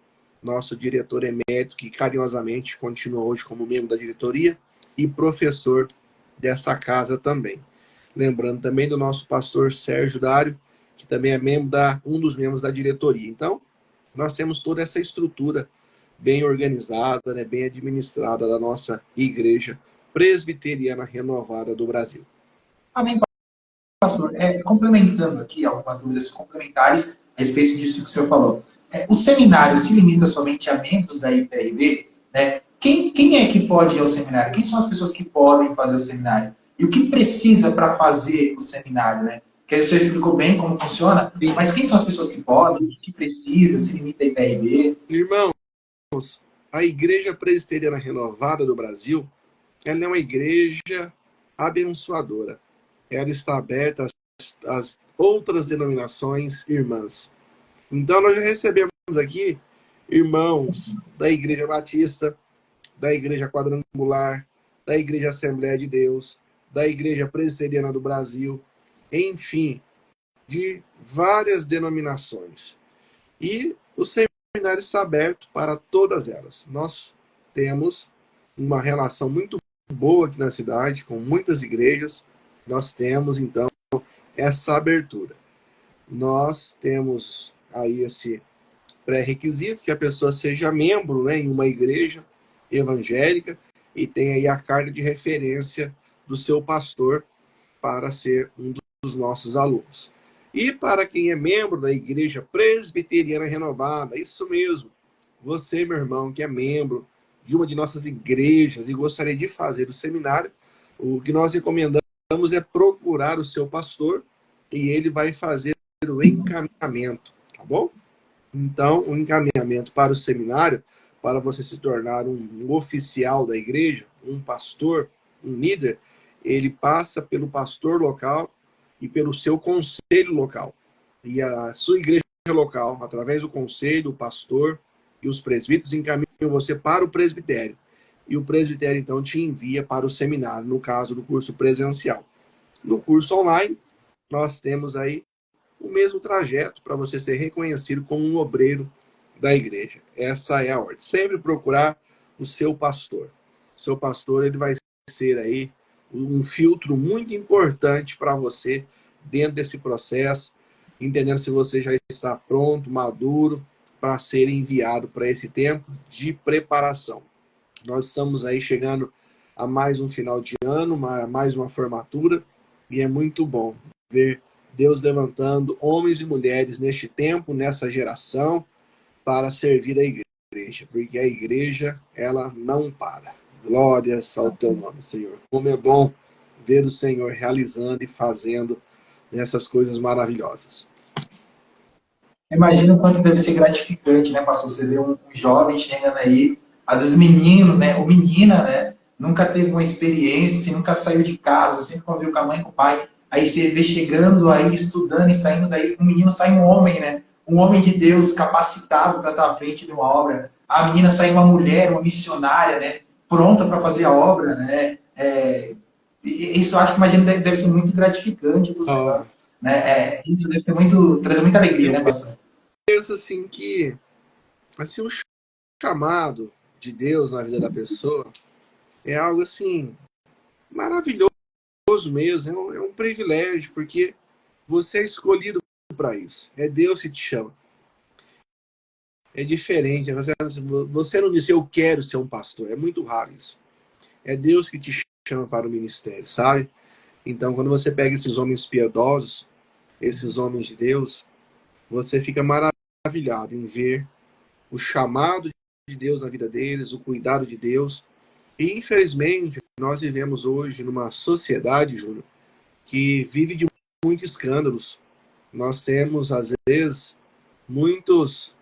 nosso diretor emérito, que carinhosamente continua hoje como membro da diretoria e professor dessa casa também. Lembrando também do nosso pastor Sérgio Dário, que também é um dos membros da diretoria. Então, nós temos toda essa estrutura bem organizada, né, bem administrada da nossa Igreja Presbiteriana Renovada do Brasil. Amém, pastor. Complementando aqui algumas dúvidas complementares a respeito disso que o senhor falou. O seminário se limita somente a membros da IPRB? Né? Quem é que pode ir ao seminário? Quem são as pessoas que podem fazer o seminário? E o que precisa para fazer o seminário? Né? Porque o senhor explicou bem como funciona, mas quem são as pessoas que podem, o que precisa, se limita a IPRB? Irmãos, a Igreja Presbiteriana Renovada do Brasil, ela é uma igreja abençoadora. Ela está aberta às outras denominações irmãs. Então, nós já recebemos aqui irmãos da Igreja Batista, da Igreja Quadrangular, da Igreja Assembleia de Deus, da Igreja Presbiteriana do Brasil, enfim, de várias denominações. E o seminário está aberto para todas elas. Nós temos uma relação muito boa aqui na cidade, com muitas igrejas. Nós temos, então, essa abertura. Nós temos aí esse pré-requisito que a pessoa seja membro, né, em uma igreja evangélica e tenha aí a carta de referência do seu pastor para ser um dos nossos alunos. E para quem é membro da Igreja Presbiteriana Renovada, isso mesmo, você, meu irmão, que é membro de uma de nossas igrejas e gostaria de fazer o seminário, o que nós recomendamos é procurar o seu pastor e ele vai fazer o encaminhamento, tá bom? Então, o encaminhamento para o seminário, para você se tornar um oficial da igreja, um pastor, um líder, ele passa pelo pastor local e pelo seu conselho local. E a sua igreja local, através do conselho, o pastor e os presbíteros, encaminham você para o presbitério. E o presbitério, então, te envia para o seminário, no caso do curso presencial. No curso online, nós temos aí o mesmo trajeto para você ser reconhecido como um obreiro da igreja. Essa é a ordem. Sempre procurar o seu pastor. O seu pastor, ele vai ser aí um filtro muito importante para você dentro desse processo, entendendo se você já está pronto, maduro, para ser enviado para esse tempo de preparação. Nós estamos aí chegando a mais um final de ano, mais uma formatura, e é muito bom ver Deus levantando homens e mulheres neste tempo, nessa geração, para servir a igreja, porque a igreja, ela não para. Glórias ao teu nome, Senhor. Como é bom ver o Senhor realizando e fazendo essas coisas maravilhosas. Imagina o quanto deve ser gratificante, né, pastor? Você vê um jovem chegando aí, às vezes menino, né, ou menina, né, nunca teve uma experiência, nunca saiu de casa, sempre conviveu com a mãe e com o pai. Aí você vê chegando aí, estudando e saindo daí, um menino sai um homem, né? Um homem de Deus capacitado para estar à frente de uma obra. A menina sai uma mulher, uma missionária, né? Pronta para fazer a obra, né? Isso eu acho que imagino deve ser muito gratificante para o Senhor, né? Isso deve trazer muita alegria, né, pastor? Eu penso assim que assim, o chamado de Deus na vida da pessoa é algo assim maravilhoso mesmo, é um privilégio, porque você é escolhido para isso. É Deus que te chama. É diferente. Você não diz, eu quero ser um pastor. É muito raro isso. É Deus que te chama para o ministério, sabe? Então, quando você pega esses homens piedosos, esses homens de Deus, você fica maravilhado em ver o chamado de Deus na vida deles, o cuidado de Deus. E, infelizmente, nós vivemos hoje numa sociedade, Júnior, que vive de muitos escândalos. Nós temos, às vezes, muitos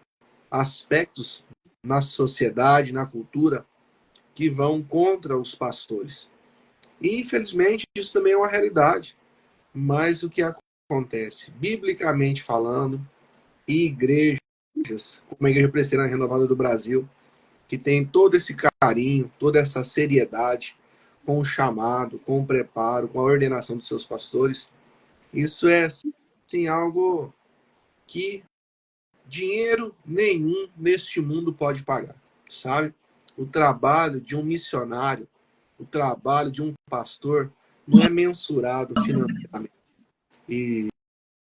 aspectos na sociedade, na cultura, que vão contra os pastores. E, infelizmente, isso também é uma realidade. Mas o que acontece? Biblicamente falando, igrejas, como a Igreja Presbiteriana Renovada do Brasil, que tem todo esse carinho, toda essa seriedade, com o chamado, com o preparo, com a ordenação dos seus pastores, isso é, sim, algo que dinheiro nenhum neste mundo pode pagar, sabe? O trabalho de um missionário, o trabalho de um pastor não é mensurado financeiramente. E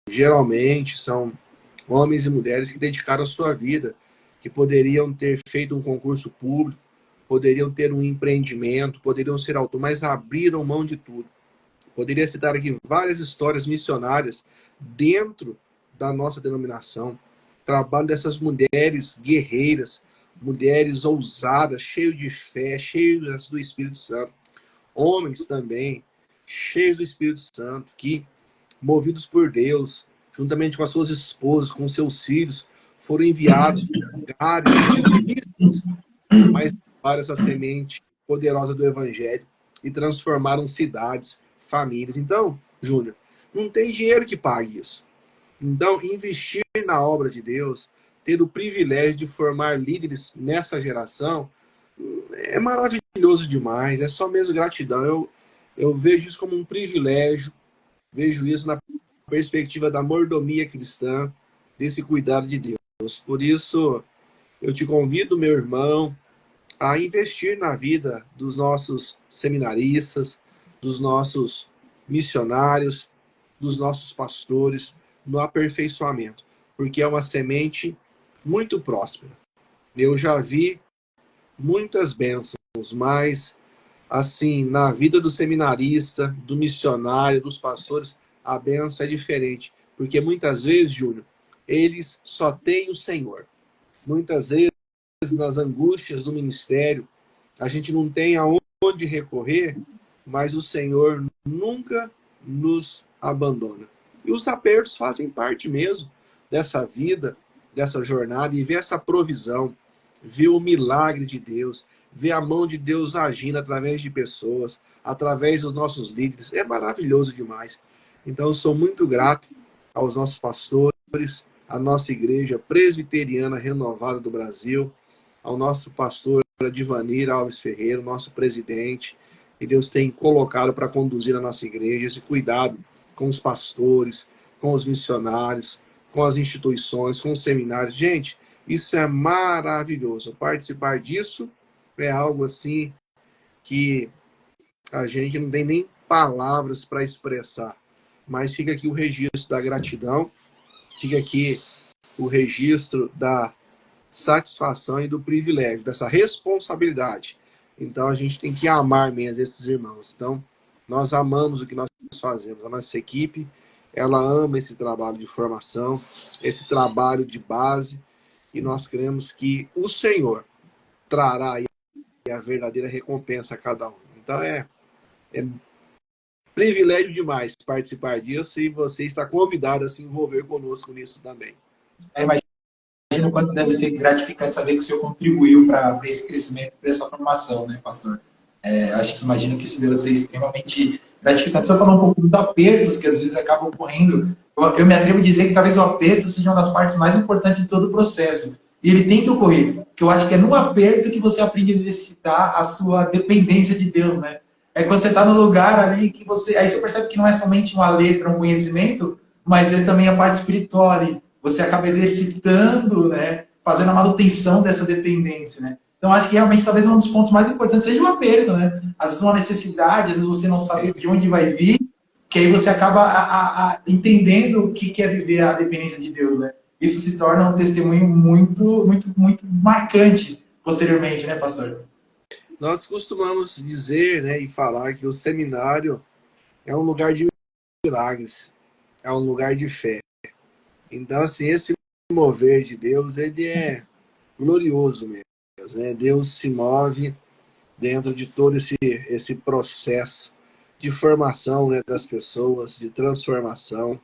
geralmente são homens e mulheres que dedicaram a sua vida, que poderiam ter feito um concurso público, poderiam ter um empreendimento, poderiam ser autônomos, mas abriram mão de tudo. Poderia citar aqui várias histórias missionárias dentro da nossa denominação. Trabalho dessas mulheres guerreiras, mulheres ousadas, cheias de fé, cheias do Espírito Santo. Homens também, cheios do Espírito Santo, que, movidos por Deus, juntamente com as suas esposas, com seus filhos, foram enviados para lugares difíceis, mas para essa semente poderosa do Evangelho e transformaram cidades, famílias. Então, Júnior, não tem dinheiro que pague isso. Então, investir na obra de Deus, ter o privilégio de formar líderes nessa geração, é maravilhoso demais, é só mesmo gratidão. Eu vejo isso como um privilégio, vejo isso na perspectiva da mordomia cristã, desse cuidado de Deus. Por isso, eu te convido, meu irmão, a investir na vida dos nossos seminaristas, dos nossos missionários, dos nossos pastores, no aperfeiçoamento, porque é uma semente muito próspera. Eu já vi muitas bênçãos, mas, assim, na vida do seminarista, do missionário, dos pastores, a bênção é diferente, porque muitas vezes, Júnior, eles só têm o Senhor. Muitas vezes, nas angústias do ministério, a gente não tem aonde recorrer, mas o Senhor nunca nos abandona. E os apertos fazem parte mesmo dessa vida, dessa jornada, e ver essa provisão, ver o milagre de Deus, ver a mão de Deus agindo através de pessoas, através dos nossos líderes, é maravilhoso demais. Então, eu sou muito grato aos nossos pastores, à nossa Igreja Presbiteriana Renovada do Brasil, ao nosso pastor Adivanir Alves Ferreira, nosso presidente, que Deus tem colocado para conduzir a nossa igreja, esse cuidado com os pastores, com os missionários, com as instituições, com os seminários. Gente, isso é maravilhoso. Participar disso é algo assim que a gente não tem nem palavras para expressar. Mas fica aqui o registro da gratidão, fica aqui o registro da satisfação e do privilégio, dessa responsabilidade. Então a gente tem que amar mesmo esses irmãos. Então, nós amamos o que nós fazemos. A nossa equipe, ela ama esse trabalho de formação, esse trabalho de base, e nós cremos que o Senhor trará aí a verdadeira recompensa a cada um. Então é privilégio demais participar disso, e você está convidado a se envolver conosco nisso também. Imagino o quanto deve ter gratificante saber que o senhor contribuiu para esse crescimento, para essa formação, né, pastor? Acho que imagino que isso deve ser extremamente gratificante. O senhor falou um pouco dos apertos que às vezes acabam ocorrendo. Eu me atrevo a dizer que talvez o aperto seja uma das partes mais importantes de todo o processo. E ele tem que ocorrer, porque eu acho que é no aperto que você aprende a exercitar a sua dependência de Deus, né? É quando você está no lugar ali que você... Aí você percebe que não é somente uma letra, um conhecimento, mas é também a parte espiritual ali. Você acaba exercitando, né? Fazendo a manutenção dessa dependência, né? Então, acho que realmente talvez um dos pontos mais importantes seja o aperto, né? Às vezes uma necessidade, às vezes você não sabe de onde vai vir, que aí você acaba entendendo o que é viver a dependência de Deus, né? Isso se torna um testemunho muito, muito, muito marcante posteriormente, né, pastor? Nós costumamos dizer, né, e falar que o seminário é um lugar de milagres, é um lugar de fé. Então, assim, esse mover de Deus, ele é glorioso mesmo. né? Deus se move dentro de todo esse processo de formação, né, das pessoas, de transformação.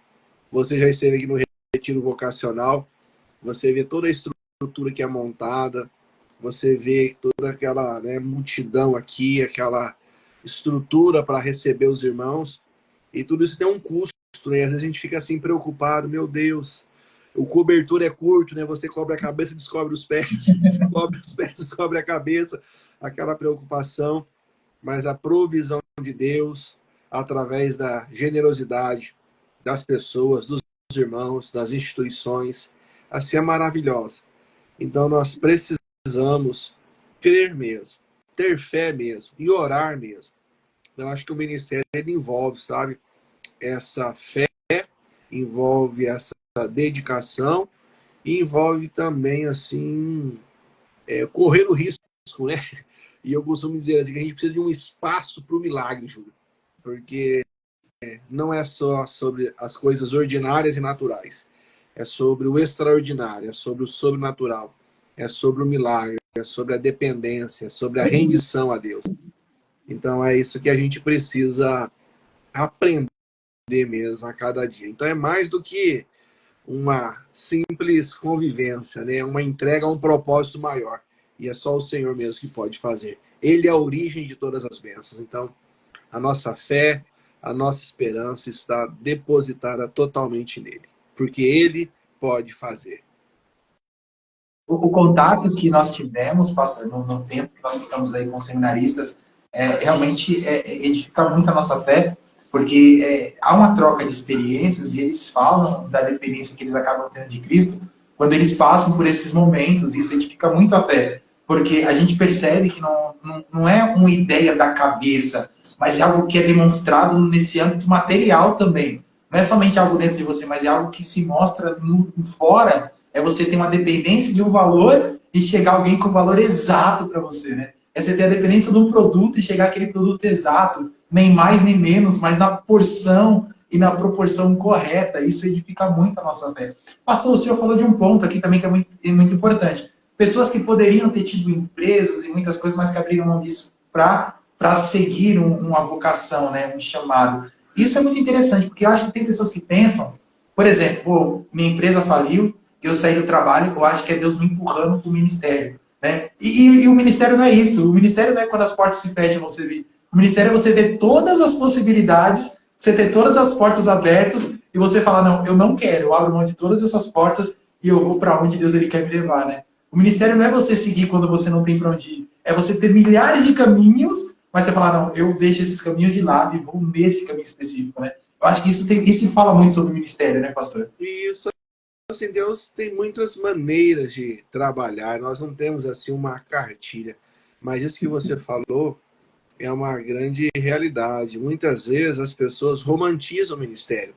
Você já esteve aqui no retiro vocacional, você vê toda a estrutura que é montada, você vê toda aquela, né, multidão aqui, aquela estrutura para receber os irmãos, e tudo isso tem um custo, né? Às vezes a gente fica assim preocupado, meu Deus, o cobertor é curto, né? Você cobre a cabeça, descobre os pés, cobre os pés, descobre a cabeça, aquela preocupação, mas a provisão de Deus, através da generosidade das pessoas, dos irmãos, das instituições, assim é maravilhosa. Então nós precisamos crer mesmo, ter fé mesmo e orar mesmo. Eu acho que o ministério ele envolve, sabe, essa fé, envolve essa dedicação e envolve também, assim, correr o risco, né? E eu costumo dizer assim, que a gente precisa de um espaço para o milagre, Júlio. Porque não é só sobre as coisas ordinárias e naturais. É sobre o extraordinário, é sobre o sobrenatural, é sobre o milagre, é sobre a dependência, é sobre a rendição a Deus. Então é isso que a gente precisa aprender mesmo a cada dia. Então é mais do que uma simples convivência, né? Uma entrega a um propósito maior. E é só o Senhor mesmo que pode fazer. Ele é a origem de todas as bênçãos. Então, a nossa fé, a nossa esperança está depositada totalmente nele. Porque ele pode fazer. O contato que nós tivemos, pastor, no tempo que nós ficamos aí com seminaristas, realmente edifica muito a nossa fé, porque há uma troca de experiências e eles falam da dependência que eles acabam tendo de Cristo quando eles passam por esses momentos, e isso edifica muito a fé, porque a gente percebe que não é uma ideia da cabeça, mas é algo que é demonstrado nesse âmbito material também. Não é somente algo dentro de você, mas é algo que se mostra fora. É você ter uma dependência de um valor e chegar alguém com o valor exato para você, né? É você ter a dependência de um produto e chegar aquele produto exato, nem mais nem menos, mas na porção e na proporção correta. Isso edifica muito a nossa fé. Pastor, o senhor falou de um ponto aqui também que é muito importante. Pessoas que poderiam ter tido empresas e muitas coisas, mas que abriram mão disso para seguir uma vocação, né? Um chamado. Isso é muito interessante, porque eu acho que tem pessoas que pensam, por exemplo, minha empresa faliu, eu saí do trabalho, eu acho que é Deus me empurrando para o ministério. Né? E o ministério não é isso. O ministério não é quando as portas se fecham, você vê. O ministério é você ter todas as possibilidades, você ter todas as portas abertas e você falar, não, eu não quero, eu abro mão de todas essas portas e eu vou para onde Deus ele quer me levar. Né? O ministério não é você seguir quando você não tem para onde ir. É você ter milhares de caminhos, mas você falar, não, eu deixo esses caminhos de lado e vou nesse caminho específico. Né? Eu acho que isso fala muito sobre o ministério, né, pastor? Isso. Assim, Deus tem muitas maneiras de trabalhar, nós não temos assim uma cartilha, mas isso que você falou é uma grande realidade. Muitas vezes as pessoas romantizam o ministério,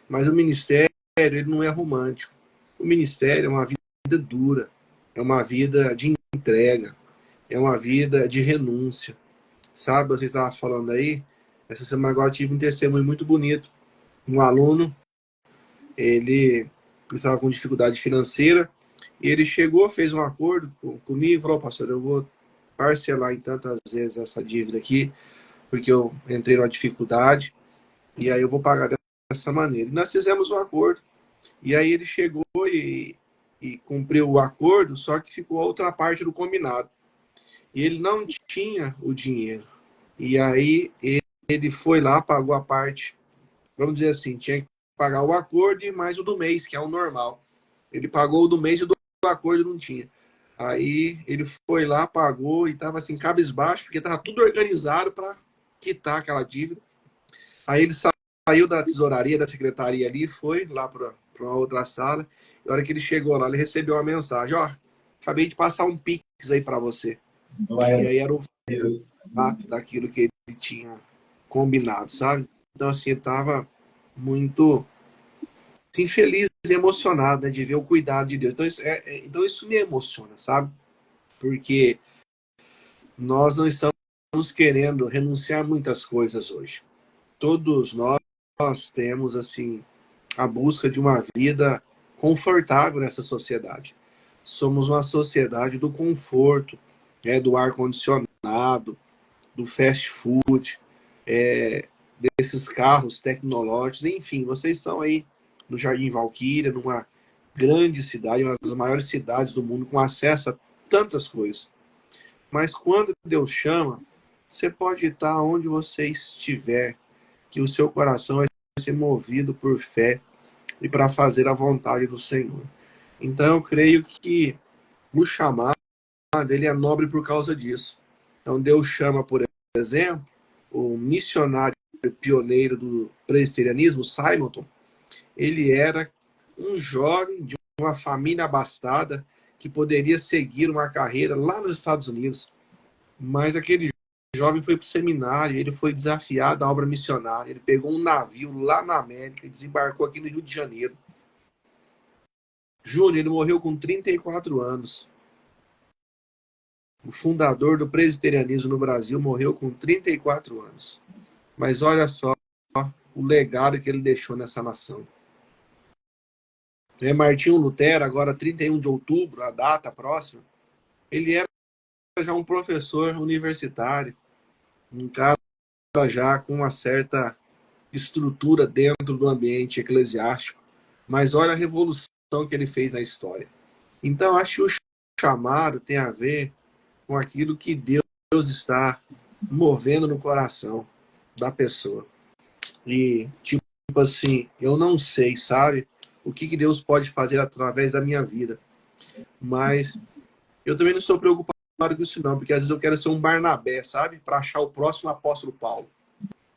mas o ministério ele não é romântico. O ministério é uma vida dura, é uma vida de entrega, é uma vida de renúncia. Sabe, vocês estavam falando aí, essa semana agora eu tive um testemunho muito bonito. Um aluno, ele estava com dificuldade financeira, e ele chegou, fez um acordo comigo, falou, pastor, eu vou parcelar em tantas vezes essa dívida aqui, porque eu entrei numa dificuldade, e aí eu vou pagar dessa maneira. E nós fizemos um acordo, e aí ele chegou e cumpriu o acordo, só que ficou outra parte do combinado. E ele não tinha o dinheiro. E aí ele foi lá, pagou a parte, vamos dizer assim, tinha que pagar o acordo e mais o do mês, que é o normal. Ele pagou o do mês e o do acordo não tinha. Aí ele foi lá, pagou e estava assim, cabisbaixo, porque estava tudo organizado para quitar aquela dívida. Aí ele saiu da tesouraria, da secretaria ali, foi lá para uma outra sala. E a hora que ele chegou lá, ele recebeu uma mensagem: ó, acabei de passar um Pix aí para você. E aí era o fato daquilo que ele tinha combinado, sabe? Então, assim, ele estava muito assim, feliz e emocionado, né, de ver o cuidado de Deus. Então isso me emociona, sabe? Porque nós não estamos querendo renunciar a muitas coisas hoje. Todos nós temos assim a busca de uma vida confortável nessa sociedade. somos uma sociedade do conforto, do ar-condicionado, do fast food, desses carros tecnológicos, enfim, vocês estão aí no Jardim Valquíria, numa grande cidade, uma das maiores cidades do mundo, com acesso a tantas coisas. Mas quando Deus chama, você pode estar onde você estiver, que o seu coração vai ser movido por fé e para fazer a vontade do Senhor. Então eu creio que o chamado, ele é nobre por causa disso. Então Deus chama, por exemplo, o missionário pioneiro do presbiterianismo, Simonton. Ele era um jovem de uma família abastada que poderia seguir uma carreira lá nos Estados Unidos, mas aquele jovem foi para o seminário, ele foi desafiado à obra missionária, ele pegou um navio lá na América e desembarcou aqui no Rio de Janeiro. Júnior, ele morreu com 34 anos. O fundador do presbiterianismo no Brasil morreu com 34 anos. Mas olha só o legado que ele deixou nessa nação. Martinho Lutero, agora 31 de outubro, a data próxima, ele era já um professor universitário, um cara já com uma certa estrutura dentro do ambiente eclesiástico. Mas olha a revolução que ele fez na história. Então, acho que o chamado tem a ver com aquilo que Deus está movendo no coração da pessoa. E, tipo assim, eu não sei, sabe, o que Deus pode fazer através da minha vida. Mas eu também não estou preocupado com isso não, porque às vezes eu quero ser um Barnabé, sabe, para achar o próximo apóstolo Paulo.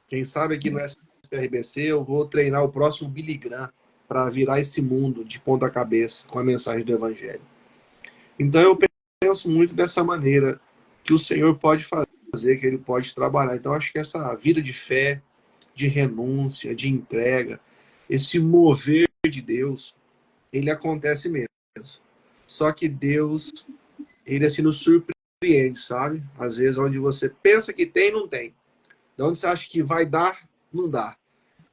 Quem sabe aqui no SPRBC eu vou treinar o próximo Billy Graham para virar esse mundo de ponta cabeça com a mensagem do Evangelho. Então eu penso muito dessa maneira que o Senhor pode fazer, que Ele pode trabalhar. Então acho que essa vida de fé, de renúncia, de entrega, esse mover de Deus, ele acontece mesmo. Só que Deus, ele assim nos surpreende, sabe? Às vezes onde você pensa que tem, não tem. De onde você acha que vai dar, não dá.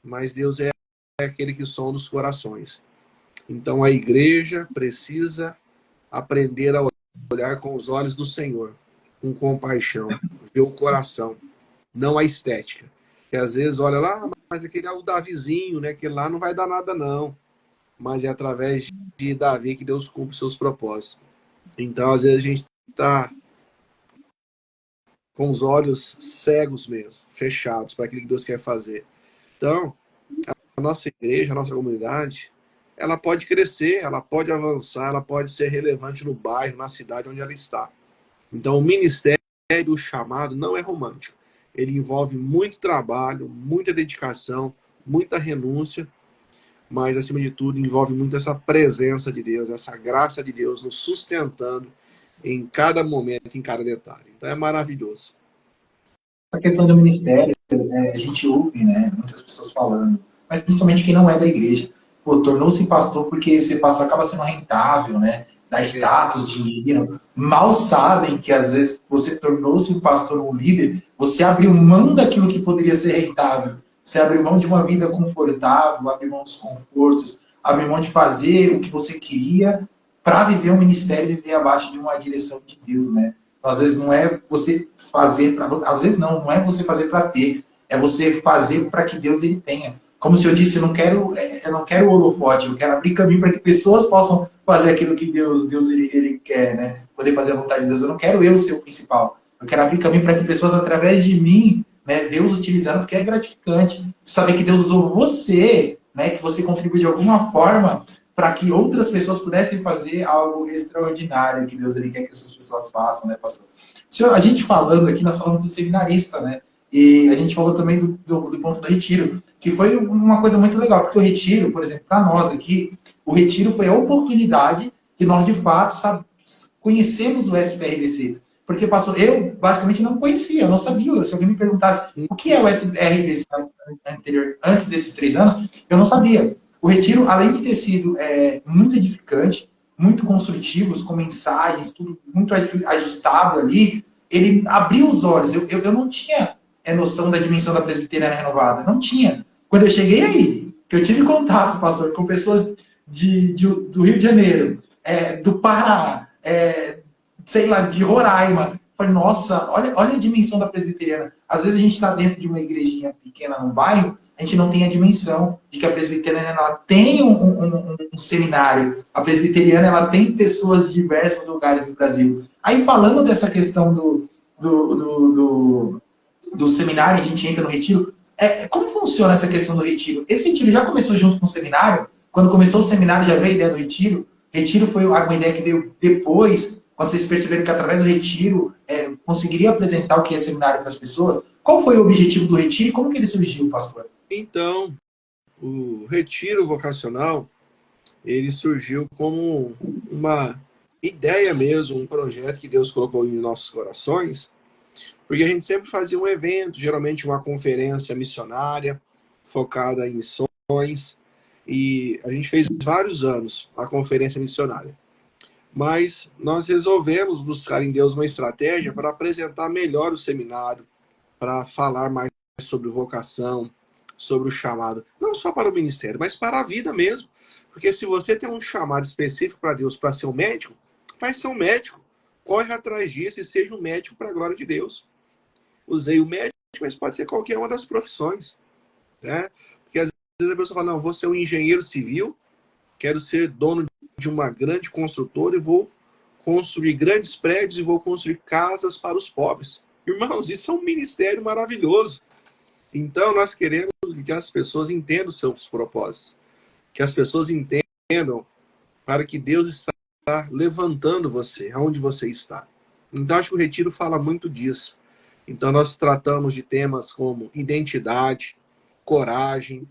Mas Deus é aquele que sonda os corações. Então a igreja precisa aprender a olhar com os olhos do Senhor, com compaixão, ver o coração, não a estética. Que às vezes olha lá, mas aquele é o Davizinho, né? Aquele lá não vai dar nada não. Mas é através de Davi que Deus cumpre seus propósitos. Então às vezes a gente está com os olhos cegos mesmo, fechados para aquilo que Deus quer fazer. Então, a nossa igreja, a nossa comunidade, ela pode crescer, ela pode avançar, ela pode ser relevante no bairro, na cidade onde ela está. Então, o ministério, o chamado, não é romântico. Ele envolve muito trabalho, muita dedicação, muita renúncia, mas, acima de tudo, envolve muito essa presença de Deus, essa graça de Deus nos sustentando em cada momento, em cada detalhe. Então, é maravilhoso. A questão do ministério, a gente ouve, né, muitas pessoas falando, mas principalmente quem não é da igreja. Pô, tornou-se pastor porque ser pastor acaba sendo rentável, né? Dá status, dinheiro. Mal sabem que às vezes você tornou-se um pastor ou um líder, você abriu mão daquilo que poderia ser rentável. Você abriu mão de uma vida confortável, abriu mão dos confortos, abriu mão de fazer o que você queria para viver um ministério e viver abaixo de uma direção de Deus, né? Então, às vezes não é você fazer para, às vezes não é você fazer para ter, é você fazer para que Deus ele tenha. Como se eu disse, eu não quero holofote, eu quero abrir caminho para que pessoas possam fazer aquilo que Deus ele quer, né? Poder fazer a vontade de Deus. Eu não quero eu ser o principal. Eu quero abrir caminho para que pessoas, através de mim, né, Deus utilizando, porque é gratificante saber que Deus usou você, né, que você contribuiu de alguma forma para que outras pessoas pudessem fazer algo extraordinário que Deus ele quer que essas pessoas façam, né, pastor? A gente falando aqui, nós falamos do seminarista, né? E a gente falou também do ponto do retiro, que foi uma coisa muito legal, porque o retiro, por exemplo, para nós aqui, o retiro foi a oportunidade que nós, de fato, conhecemos o SPRBC. Porque, pastor, eu basicamente não conhecia, eu não sabia. Se alguém me perguntasse o que é o SPRBC anterior, antes desses 3 anos, eu não sabia. O retiro, além de ter sido muito edificante, muito construtivos, com mensagens, tudo muito ajustado ali, ele abriu os olhos. Eu não tinha noção da dimensão da presbiteriana renovada. Não tinha. Quando eu cheguei aí, que eu tive contato, pastor, com pessoas do Rio de Janeiro, do Pará, sei lá, de Roraima. Falei, nossa, olha a dimensão da presbiteriana. Às vezes a gente está dentro de uma igrejinha pequena no bairro, a gente não tem a dimensão de que a presbiteriana ela tem um seminário. A presbiteriana ela tem pessoas de diversos lugares do Brasil. Aí falando dessa questão do seminário, a gente entra no retiro. Como funciona essa questão do retiro? Esse retiro já começou junto com o seminário? Quando começou o seminário já veio a ideia do retiro? Retiro foi uma ideia que veio depois, quando vocês perceberam que através do retiro conseguiria apresentar o que é seminário para as pessoas? Qual foi o objetivo do retiro e como que ele surgiu, pastor? Então, o retiro vocacional, ele surgiu como uma ideia mesmo, um projeto que Deus colocou em nossos corações, porque a gente sempre fazia um evento, geralmente uma conferência missionária, focada em missões, e a gente fez vários anos a conferência missionária. Mas nós resolvemos buscar em Deus uma estratégia para apresentar melhor o seminário, para falar mais sobre vocação, sobre o chamado, não só para o ministério, mas para a vida mesmo. Porque se você tem um chamado específico para Deus para ser um médico, vai ser um médico. Corre atrás disso e seja um médico para a glória de Deus. Usei o médico, mas pode ser qualquer uma das profissões. Né? Porque às vezes a pessoa fala, não, vou ser um engenheiro civil, quero ser dono de uma grande construtora e vou construir grandes prédios e vou construir casas para os pobres. Irmãos, isso é um ministério maravilhoso. Então, nós queremos que as pessoas entendam os seus propósitos. Que as pessoas entendam para que Deus está levantando você, aonde você está. Então, acho que o Retiro fala muito disso. Então, nós tratamos de temas como identidade, coragem.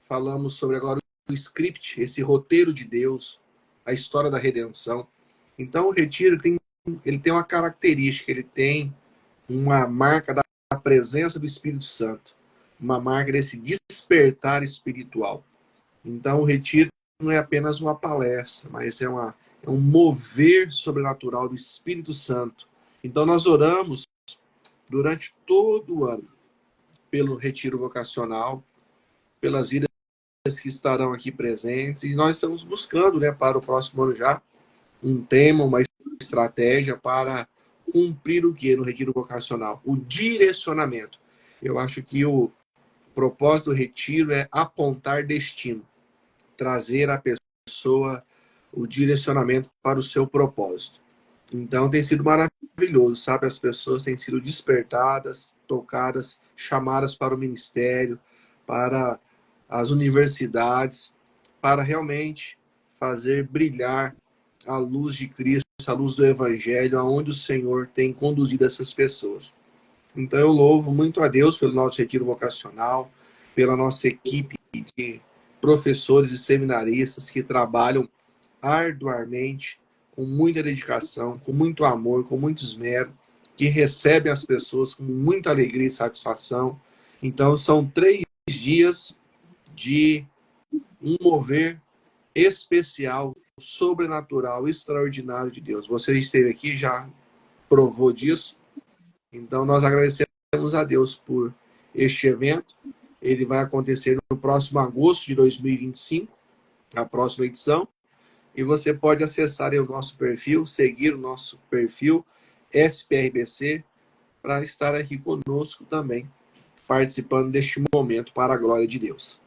Falamos sobre agora o script, esse roteiro de Deus, a história da redenção. Então, o Retiro ele tem uma característica, ele tem uma marca da presença do Espírito Santo, uma marca desse despertar espiritual. Então, o Retiro não é apenas uma palestra, mas é um mover sobrenatural do Espírito Santo. Então, nós oramos durante todo o ano pelo Retiro vocacional, pelas vidas que estarão aqui presentes, e nós estamos buscando, né, para o próximo ano já, um tema, uma estratégia para cumprir o que no Retiro vocacional? O direcionamento. Eu acho que o propósito do Retiro é apontar destino, trazer a pessoa o direcionamento para o seu propósito. Então tem sido maravilhoso, sabe? As pessoas têm sido despertadas, tocadas, chamadas para o ministério, para as universidades, para realmente fazer brilhar a luz de Cristo, a luz do Evangelho, aonde o Senhor tem conduzido essas pessoas. Então eu louvo muito a Deus pelo nosso retiro vocacional, pela nossa equipe de professores e seminaristas que trabalham arduamente, com muita dedicação, com muito amor, com muito esmero, que recebem as pessoas com muita alegria e satisfação. Então são 3 dias de um mover especial, sobrenatural, extraordinário de Deus. Você esteve aqui, já provou disso. Então nós agradecemos a Deus por este evento. Ele vai acontecer no próximo agosto de 2025, a próxima edição. E você pode acessar aí o nosso perfil, seguir o nosso perfil SPRBC, para estar aqui conosco também, participando deste momento para a glória de Deus.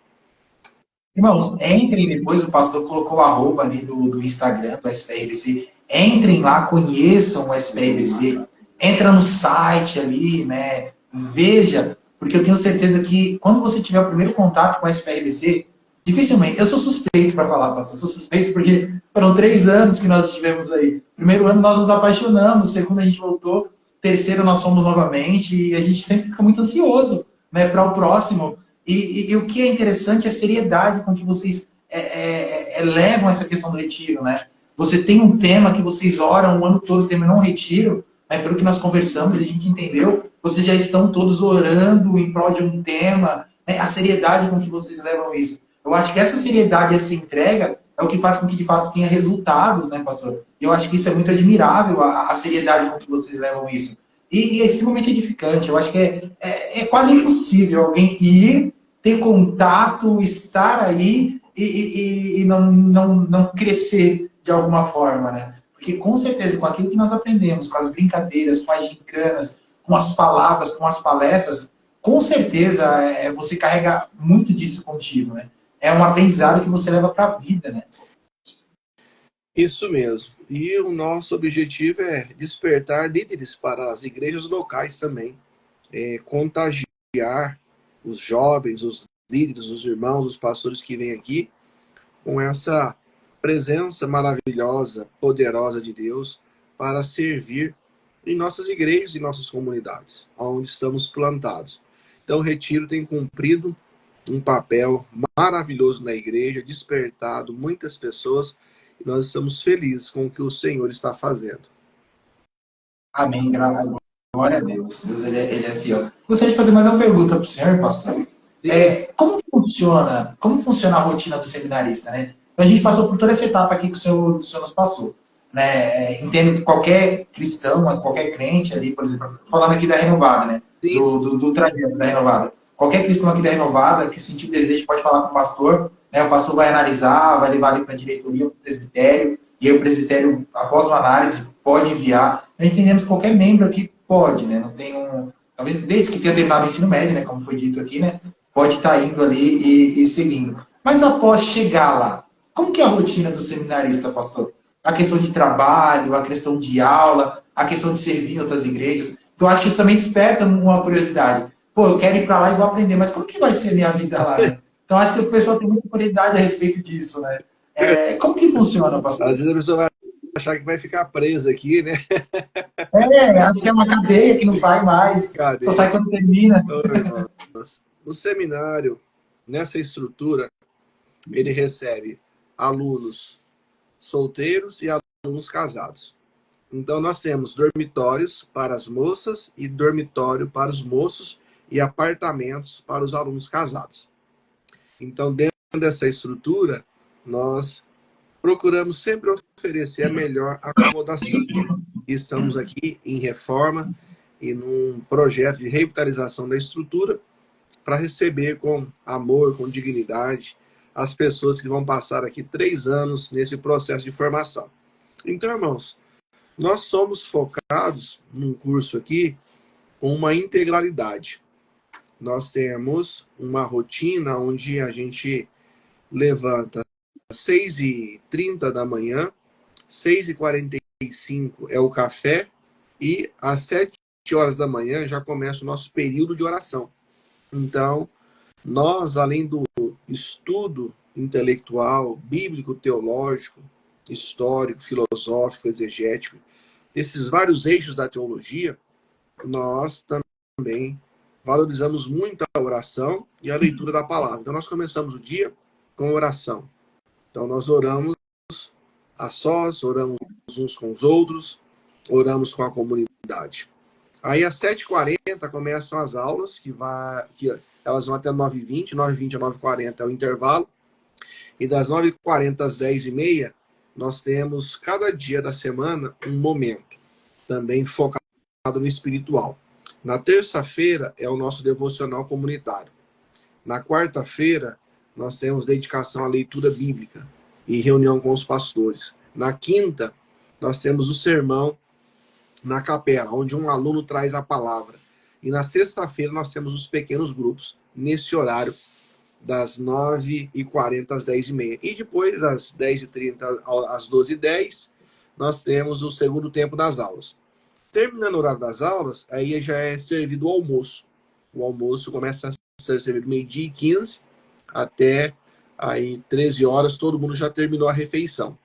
Irmão, entrem depois, o pastor colocou o arroba ali do Instagram do SPRBC. Entrem lá, conheçam o SPRBC. Entra no site ali, né? Veja, porque eu tenho certeza que quando você tiver o primeiro contato com o SPRBC, dificilmente, eu sou suspeito para falar, pastor, eu sou suspeito porque foram 3 anos que nós estivemos aí. Primeiro ano nós nos apaixonamos, segundo a gente voltou, terceiro nós fomos novamente e a gente sempre fica muito ansioso, né, para o próximo. E o que é interessante é a seriedade com que vocês levam essa questão do retiro, né? Você tem um tema que vocês oram o ano todo, terminou um retiro, né, pelo que nós conversamos, a gente entendeu, vocês já estão todos orando em prol de um tema, né, a seriedade com que vocês levam isso. Eu acho que essa seriedade, essa entrega, é o que faz com que, de fato, tenha resultados, né, pastor? E eu acho que isso é muito admirável, a seriedade com que vocês levam isso. E é extremamente edificante. Eu acho que é quase impossível alguém ir, ter contato, estar aí e não crescer de alguma forma, né? Porque com certeza, com aquilo que nós aprendemos, com as brincadeiras, com as gincanas, com as palavras, com as palestras, com certeza você carrega muito disso contigo, né? É um aprendizado que você leva para a vida, né? Isso mesmo. E o nosso objetivo é despertar líderes para as igrejas locais também, contagiar os jovens, os líderes, os irmãos, os pastores que vêm aqui com essa presença maravilhosa, poderosa de Deus para servir em nossas igrejas e nossas comunidades, onde estamos plantados. Então, o Retiro tem cumprido um papel maravilhoso na igreja, despertado muitas pessoas, e nós estamos felizes com o que o Senhor está fazendo. Amém. Glória a Deus. Deus, ele é fiel. Gostaria de fazer mais uma pergunta para o senhor, pastor. Como funciona a rotina do seminarista, né? Então, a gente passou por toda essa etapa aqui que o senhor nos passou. Né? Entendo que qualquer cristão, qualquer crente ali, por exemplo, falando aqui da Renovada, né? Do trajeto da Renovada. Qualquer cristão aqui da Renovada que sentir o desejo pode falar com o pastor, né? O pastor vai analisar, vai levar ali para a diretoria, para o presbitério, e aí o presbitério, após uma análise, pode enviar. Então, entendemos que qualquer membro aqui pode, né? Não tem talvez desde que tenha terminado o ensino médio, né? Como foi dito aqui, né? Pode estar indo ali e seguindo. Mas após chegar lá, como que é a rotina do seminarista, pastor? A questão de trabalho, a questão de aula, a questão de servir em outras igrejas. Então, eu acho que isso também desperta uma curiosidade. Pô, eu quero ir para lá e vou aprender, mas como que vai ser a minha vida lá, né? Então, acho que o pessoal tem muita curiosidade a respeito disso, né? Como que funciona, pastor? Às vezes a pessoa vai achar que vai ficar presa aqui, né? Acho que é uma cadeia que não sai mais. Só sai quando termina. O seminário, nessa estrutura, ele recebe alunos solteiros e alunos casados. Então, nós temos dormitórios para as moças e dormitório para os moços e apartamentos para os alunos casados. Então, dentro dessa estrutura, nós procuramos sempre oferecer a melhor acomodação. Estamos aqui em reforma e num projeto de revitalização da estrutura para receber com amor, com dignidade, as pessoas que vão passar aqui 3 anos nesse processo de formação. Então, irmãos, nós somos focados num curso aqui com uma integralidade. Nós temos uma rotina onde a gente levanta às 6h30 da manhã, 6h45 é o café e às 7h da manhã já começa o nosso período de oração. Então, nós, além do estudo intelectual, bíblico, teológico, histórico, filosófico, exegético, esses vários eixos da teologia, nós também valorizamos muito a oração e a leitura da palavra. Então, nós começamos o dia com oração. Então, nós oramos a sós, oramos uns com os outros, oramos com a comunidade. Aí, às 7h40, começam as aulas, que elas vão até 9h20, 9h20 a 9h40 é o intervalo. E das 9h40 às 10h30, nós temos, cada dia da semana, um momento, também focado no espiritual. Na terça-feira é o nosso devocional comunitário. Na quarta-feira, nós temos dedicação à leitura bíblica e reunião com os pastores. Na quinta, nós temos o sermão na capela, onde um aluno traz a palavra. E na sexta-feira, nós temos os pequenos grupos, nesse horário, das 9h40 às 10h30. E depois, das 10h30 às 12h10, nós temos o segundo tempo das aulas. Terminando o horário das aulas, aí já é servido o almoço. O almoço começa a ser servido 12h15 até aí 13 horas, todo mundo já terminou a refeição.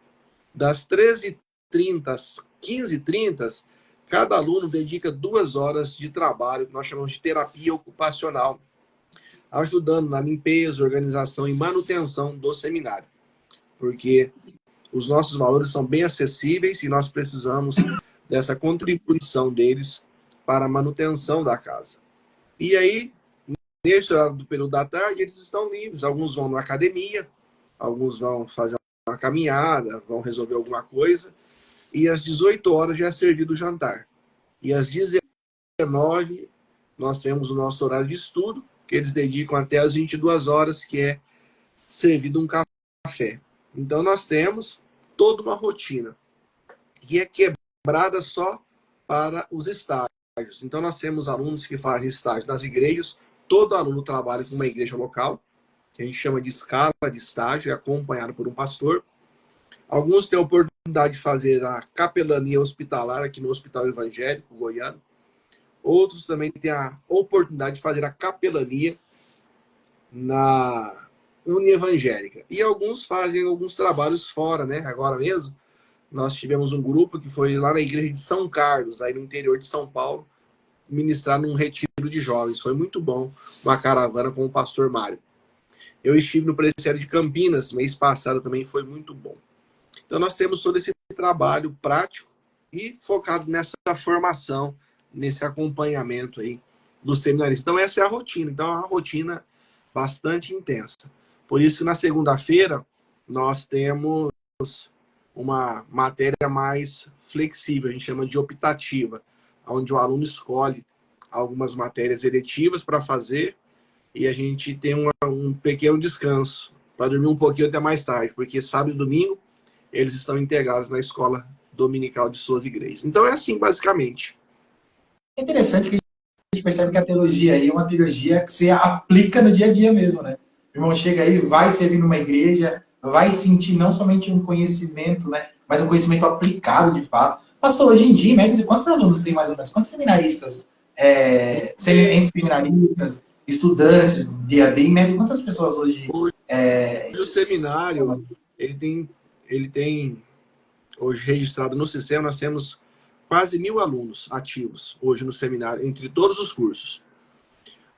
Das 13h30 às 15h30, cada aluno dedica 2 horas de trabalho, que nós chamamos de terapia ocupacional, ajudando na limpeza, organização e manutenção do seminário. Porque os nossos valores são bem acessíveis e nós precisamos dessa contribuição deles para a manutenção da casa. E aí, neste horário do período da tarde, eles estão livres. Alguns vão na academia, alguns vão fazer uma caminhada, vão resolver alguma coisa. E às 18 horas já é servido o jantar. E às 19 nós temos o nosso horário de estudo, que eles dedicam até às 22 horas, que é servido um café. Então nós temos toda uma rotina, que é quebrada só para os estágios. Então, nós temos alunos que fazem estágio nas igrejas, todo aluno trabalha com uma igreja local, que a gente chama de escala de estágio, é acompanhado por um pastor. Alguns têm a oportunidade de fazer a capelania hospitalar aqui no Hospital Evangélico Goiano. Outros também têm a oportunidade de fazer a capelania na Unievangélica. E alguns fazem alguns trabalhos fora, né? Agora mesmo, nós tivemos um grupo que foi lá na igreja de São Carlos, aí no interior de São Paulo, ministrar num retiro de jovens. Foi muito bom, uma caravana com o pastor Mário. Eu estive no presbitério de Campinas, mês passado também, foi muito bom. Então nós temos todo esse trabalho prático e focado nessa formação, nesse acompanhamento aí dos seminaristas. Então essa é a rotina. Então é uma rotina bastante intensa. Por isso que na segunda-feira nós temos uma matéria mais flexível, a gente chama de optativa, onde o aluno escolhe algumas matérias eletivas para fazer e a gente tem um pequeno descanso para dormir um pouquinho até mais tarde, porque sábado e domingo eles estão integrados na escola dominical de suas igrejas. Então é assim, basicamente. É interessante que a gente percebe que a teologia aí é uma teologia que você aplica no dia a dia mesmo, né? O irmão chega aí, vai servir numa igreja, vai sentir não somente um conhecimento, né? Mas um conhecimento aplicado de fato. Pastor, hoje em dia, em média, quantos alunos tem mais ou menos? Quantos seminaristas? Entre seminaristas, estudantes de EAD, em média, quantas pessoas hoje? O seminário, ele tem hoje registrado no sistema, nós temos quase 1.000 alunos ativos hoje no seminário, entre todos os cursos.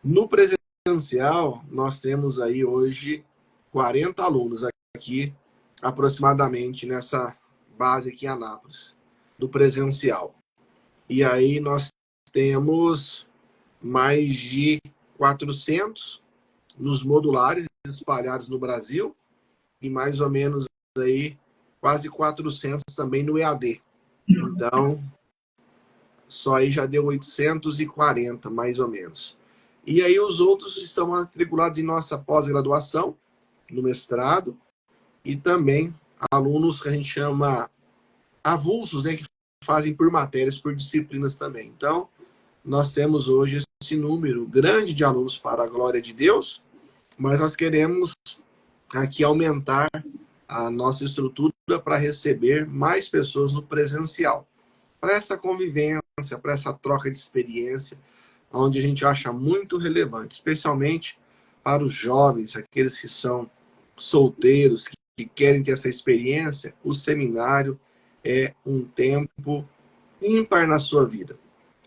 No presencial, nós temos aí hoje 40 alunos aqui, aproximadamente, nessa base aqui em Anápolis, do presencial. E aí nós temos mais de 400 nos modulares espalhados no Brasil e mais ou menos aí quase 400 também no EAD. Então, só aí já deu 840, mais ou menos. E aí os outros estão matriculados em nossa pós-graduação, no mestrado, e também alunos que a gente chama avulsos, né, que fazem por matérias, por disciplinas também. Então, nós temos hoje esse número grande de alunos para a glória de Deus, mas nós queremos aqui aumentar a nossa estrutura para receber mais pessoas no presencial, para essa convivência, para essa troca de experiência, onde a gente acha muito relevante, especialmente para os jovens, aqueles que são solteiros, que querem ter essa experiência. O seminário é um tempo ímpar na sua vida.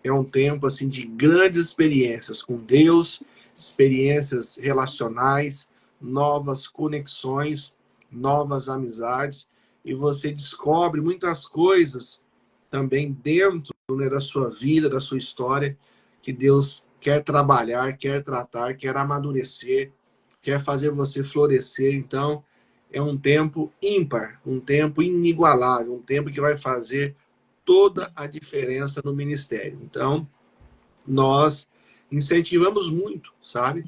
É um tempo assim de grandes experiências com Deus, experiências relacionais, novas conexões, novas amizades, e você descobre muitas coisas também dentro, né, da sua vida, da sua história, que Deus quer trabalhar, quer tratar, quer amadurecer, quer fazer você florescer. Então, é um tempo ímpar, um tempo inigualável, um tempo que vai fazer toda a diferença no ministério. Então, nós incentivamos muito, sabe?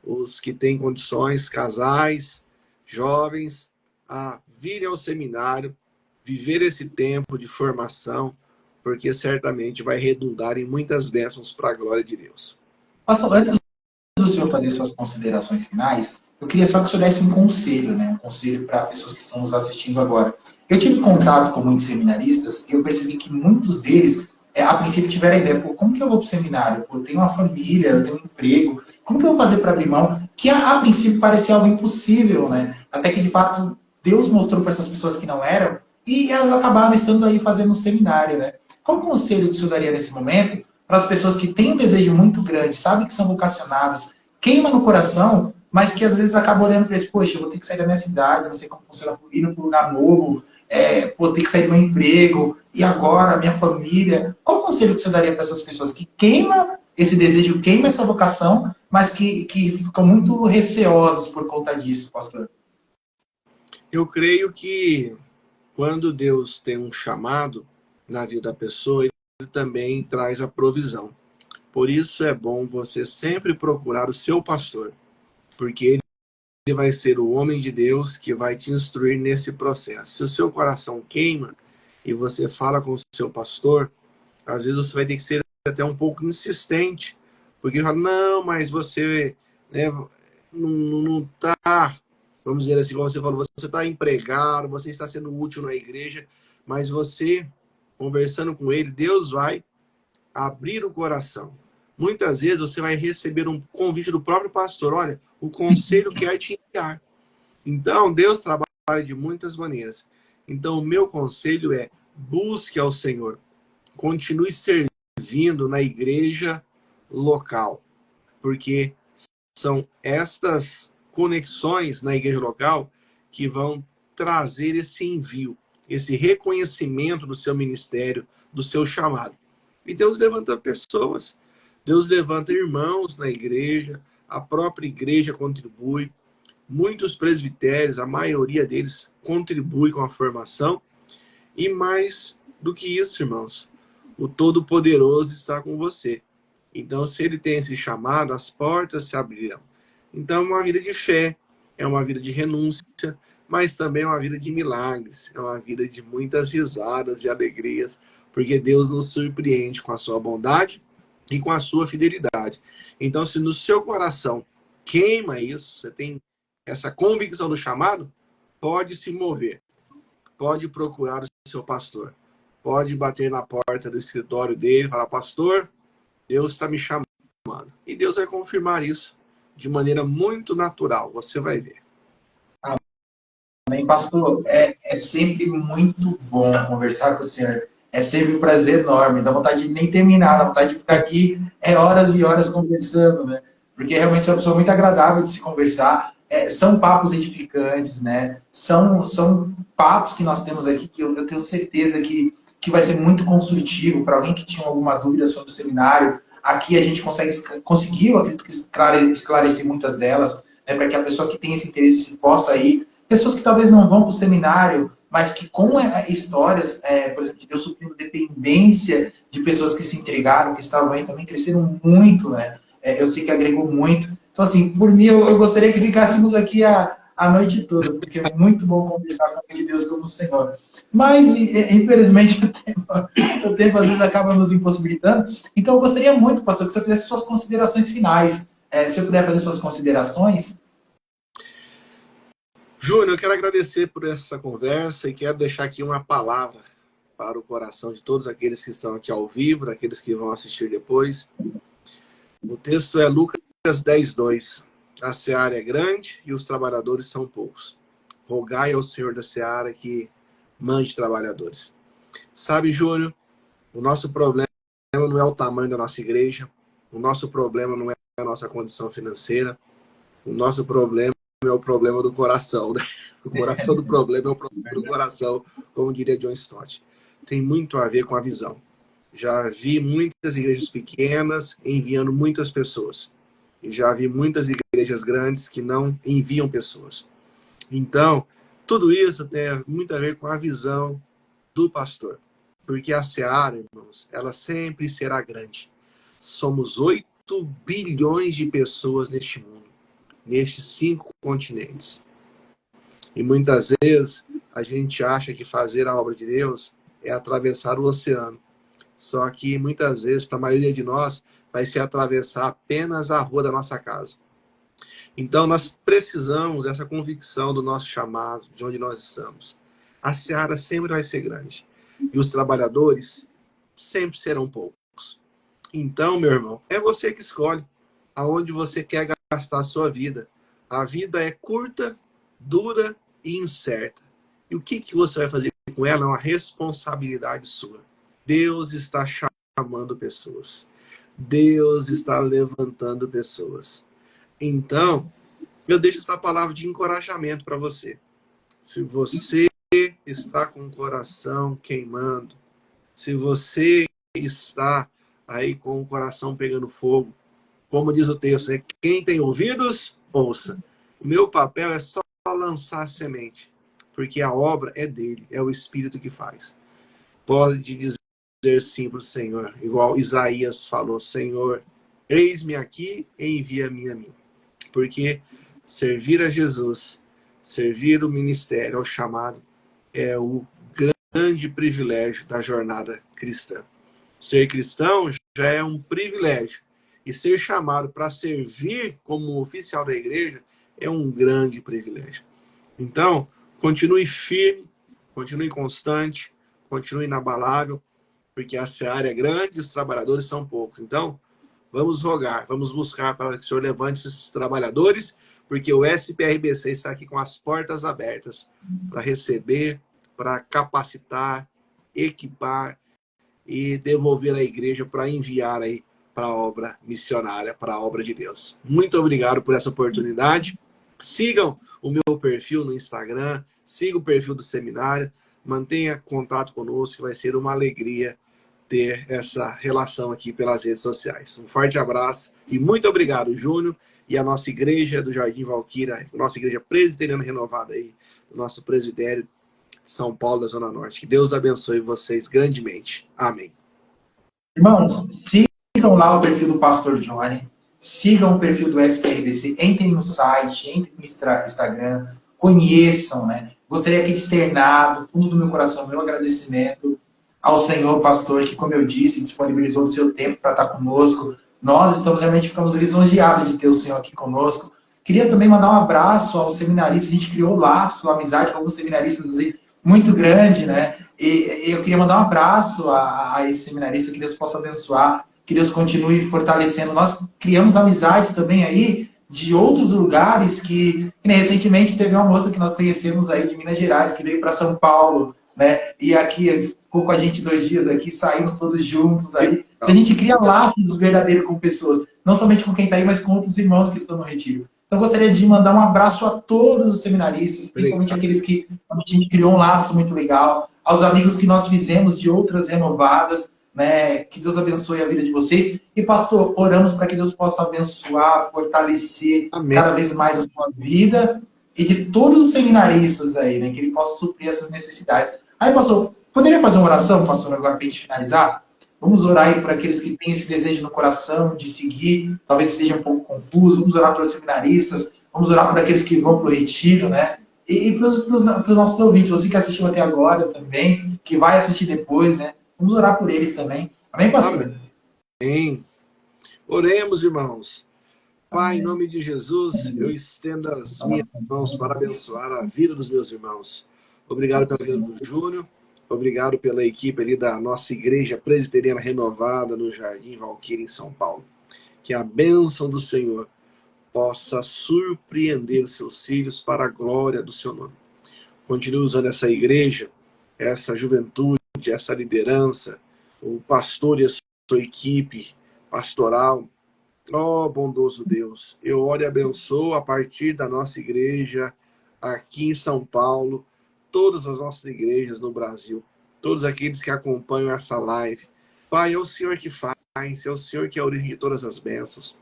Os que têm condições, casais, jovens, a virem ao seminário, viver esse tempo de formação, porque certamente vai redundar em muitas bênçãos para a glória de Deus. Pastor, antes do senhor fazer suas considerações finais, eu queria só que o senhor desse um conselho, né? Um conselho para pessoas que estão nos assistindo agora. Eu tive contato com muitos seminaristas e eu percebi que muitos deles, a princípio, tiveram a ideia, pô, como que eu vou para o seminário? Pô, eu tenho uma família, eu tenho um emprego, como que eu vou fazer para abrir mão? Que a princípio parecia algo impossível, né? Até que, de fato, Deus mostrou para essas pessoas que não eram e elas acabaram estando aí fazendo um seminário, né? Qual conselho que o senhor daria nesse momento para as pessoas que têm um desejo muito grande, sabem que são vocacionadas, queima no coração, mas que às vezes acabam olhando para isso, poxa, eu vou ter que sair da minha cidade, não sei como funciona, ir para um lugar novo, vou ter que sair do meu emprego, e agora, a minha família. Qual conselho que você daria para essas pessoas que queima esse desejo, queima essa vocação, mas que ficam muito receosas por conta disso, pastor? Eu creio que quando Deus tem um chamado na vida da pessoa, Ele também traz a provisão. Por isso é bom você sempre procurar o seu pastor, porque vai ser o homem de Deus que vai te instruir nesse processo. Se o seu coração queima e você fala com o seu pastor, às vezes você vai ter que ser até um pouco insistente, porque ele fala, não, mas você, né, não tá, vamos dizer assim, como você falou, você está empregado, você está sendo útil na igreja, mas você, conversando com ele, Deus vai abrir o coração. Muitas vezes você vai receber um convite do próprio pastor, olha, o conselho quer te enviar. Então, Deus trabalha de muitas maneiras. Então, o meu conselho é, busque ao Senhor. Continue servindo na igreja local. Porque são estas conexões na igreja local que vão trazer esse envio, esse reconhecimento do seu ministério, do seu chamado. E Deus levanta pessoas, Deus levanta irmãos na igreja, a própria igreja contribui, muitos presbitérios, a maioria deles contribui com a formação, e mais do que isso, irmãos, o Todo-Poderoso está com você. Então, se ele tem esse chamado, as portas se abrirão. Então, é uma vida de fé, é uma vida de renúncia, mas também é uma vida de milagres, é uma vida de muitas risadas e alegrias, porque Deus nos surpreende com a sua bondade e com a sua fidelidade. Então, se no seu coração queima isso, você tem essa convicção do chamado, pode se mover, pode procurar o seu pastor, pode bater na porta do escritório dele e falar, pastor, Deus está me chamando. E Deus vai confirmar isso de maneira muito natural, você vai ver. Amém, pastor. É sempre muito bom conversar com o senhor. É sempre um prazer enorme. Dá vontade de nem terminar, dá vontade de ficar aqui horas e horas conversando, né? Porque realmente é uma pessoa muito agradável de se conversar. São papos edificantes, né? São papos que nós temos aqui que eu tenho certeza que vai ser muito construtivo para alguém que tinha alguma dúvida sobre o seminário. Aqui a gente conseguiu, acredito que esclarecer muitas delas, né, para que a pessoa que tem esse interesse possa ir. Pessoas que talvez não vão para o seminário, mas que com histórias, por exemplo, de Deus suprindo dependência de pessoas que se entregaram, que estavam aí, também cresceram muito, né? Eu sei que agregou muito. Então, assim, por mim, eu gostaria que ficássemos aqui a noite toda, porque é muito bom conversar com de Deus como o Senhor. Mas, infelizmente, o tempo às vezes acaba nos impossibilitando. Então, eu gostaria muito, pastor, que você fizesse suas considerações finais. Se eu puder fazer suas considerações. Júnior, eu quero agradecer por essa conversa e quero deixar aqui uma palavra para o coração de todos aqueles que estão aqui ao vivo, daqueles que vão assistir depois. O texto é Lucas 10:2. A seara é grande e os trabalhadores são poucos. Rogai ao Senhor da seara que mande trabalhadores. Sabe, Júnior, o nosso problema não é o tamanho da nossa igreja, o nosso problema não é a nossa condição financeira, o nosso problema é o problema do coração, né? O coração do problema é o problema do coração, como diria John Stott. Tem muito a ver com a visão. Já vi muitas igrejas pequenas enviando muitas pessoas. E já vi muitas igrejas grandes que não enviam pessoas. Então, tudo isso tem muito a ver com a visão do pastor. Porque a seara, irmãos, ela sempre será grande. Somos 8 bilhões de pessoas neste mundo, nestes 5 continentes. E muitas vezes a gente acha que fazer a obra de Deus é atravessar o oceano. Só que muitas vezes, para a maioria de nós, vai ser atravessar apenas a rua da nossa casa. Então nós precisamos dessa convicção do nosso chamado, de onde nós estamos. A seara sempre vai ser grande. E os trabalhadores sempre serão poucos. Então, meu irmão, é você que escolhe aonde você quer gastar a sua vida. A vida é curta, dura e incerta. E o que você vai fazer com ela é uma responsabilidade sua. Deus está chamando pessoas. Deus está levantando pessoas. Então, eu deixo essa palavra de encorajamento para você. Se você está com o coração queimando, se você está aí com o coração pegando fogo, como diz o texto, quem tem ouvidos, ouça. O meu papel é só lançar a semente, porque a obra é dele, é o Espírito que faz. Pode dizer sim para o Senhor, igual Isaías falou, Senhor, eis-me aqui, envia-me a mim. Porque servir a Jesus, servir o ministério, ao chamado, é o grande privilégio da jornada cristã. Ser cristão já é um privilégio. E ser chamado para servir como oficial da igreja é um grande privilégio. Então, continue firme, continue constante, continue inabalável, porque a seara é grande e os trabalhadores são poucos. Então, vamos rogar, vamos buscar para que o Senhor levante esses trabalhadores, porque o SPRBC está aqui com as portas abertas para receber, para capacitar, equipar e devolver à igreja para enviar aí para a obra missionária, para a obra de Deus. Muito obrigado por essa oportunidade. Sigam o meu perfil no Instagram, sigam o perfil do seminário, mantenha contato conosco, vai ser uma alegria ter essa relação aqui pelas redes sociais. Um forte abraço e muito obrigado, Júnior, e a nossa igreja do Jardim Valquíria, nossa igreja presbiteriana renovada aí, do nosso presbitério de São Paulo, da Zona Norte. Que Deus abençoe vocês grandemente. Amém. Irmãos, sigam lá o perfil do Pastor Johnny, sigam o perfil do SPRBC, entrem no site, entrem no Instagram, conheçam, né? Gostaria aqui de externar, do fundo do meu coração, meu agradecimento ao Senhor, pastor, que, como eu disse, disponibilizou o seu tempo para estar conosco. Nós ficamos lisonjeados de ter o Senhor aqui conosco. Queria também mandar um abraço aos seminaristas. A gente criou um laço, uma amizade com alguns seminaristas assim, muito grande, né? E eu queria mandar um abraço a esse seminarista, que Deus possa abençoar, que Deus continue fortalecendo. Nós criamos amizades também aí de outros lugares que recentemente teve uma moça que nós conhecemos aí de Minas Gerais, que veio para São Paulo, né? E aqui ficou com a gente 2 dias aqui, saímos todos juntos aí. A gente cria laços verdadeiros com pessoas, não somente com quem está aí, mas com outros irmãos que estão no retiro. Então, gostaria de mandar um abraço a todos os seminaristas, principalmente aqueles que a gente criou um laço muito legal, aos amigos que nós fizemos de outras renovadas, né? Que Deus abençoe a vida de vocês. E, pastor, oramos para que Deus possa abençoar, fortalecer cada vez mais a sua vida e de todos os seminaristas aí, né? Que ele possa suprir essas necessidades. Aí, pastor, poderia fazer uma oração, pastor, agora para a gente finalizar? Vamos orar aí por aqueles que têm esse desejo no coração de seguir, talvez esteja um pouco confuso. Vamos orar pelos seminaristas, vamos orar por aqueles que vão para o retiro, né? E pelos nossos ouvintes, você que assistiu até agora também, que vai assistir depois, né? Vamos orar por eles também. Amém, pastor? Amém. Oremos, irmãos. Pai, em nome de Jesus, eu estendo as minhas mãos para abençoar a vida dos meus irmãos. Obrigado pela vida do Júnior. Obrigado pela equipe ali da nossa igreja presbiteriana renovada no Jardim Valquíria, em São Paulo. Que a bênção do Senhor possa surpreender os seus filhos para a glória do seu nome. Continue usando essa igreja, essa juventude, essa liderança, o pastor e a sua equipe pastoral. Ó, bondoso Deus, eu oro e abençoo a partir da nossa igreja aqui em São Paulo, todas as nossas igrejas no Brasil, todos aqueles que acompanham essa live. Pai, é o Senhor que faz, é o Senhor que é a origem de todas as bênçãos.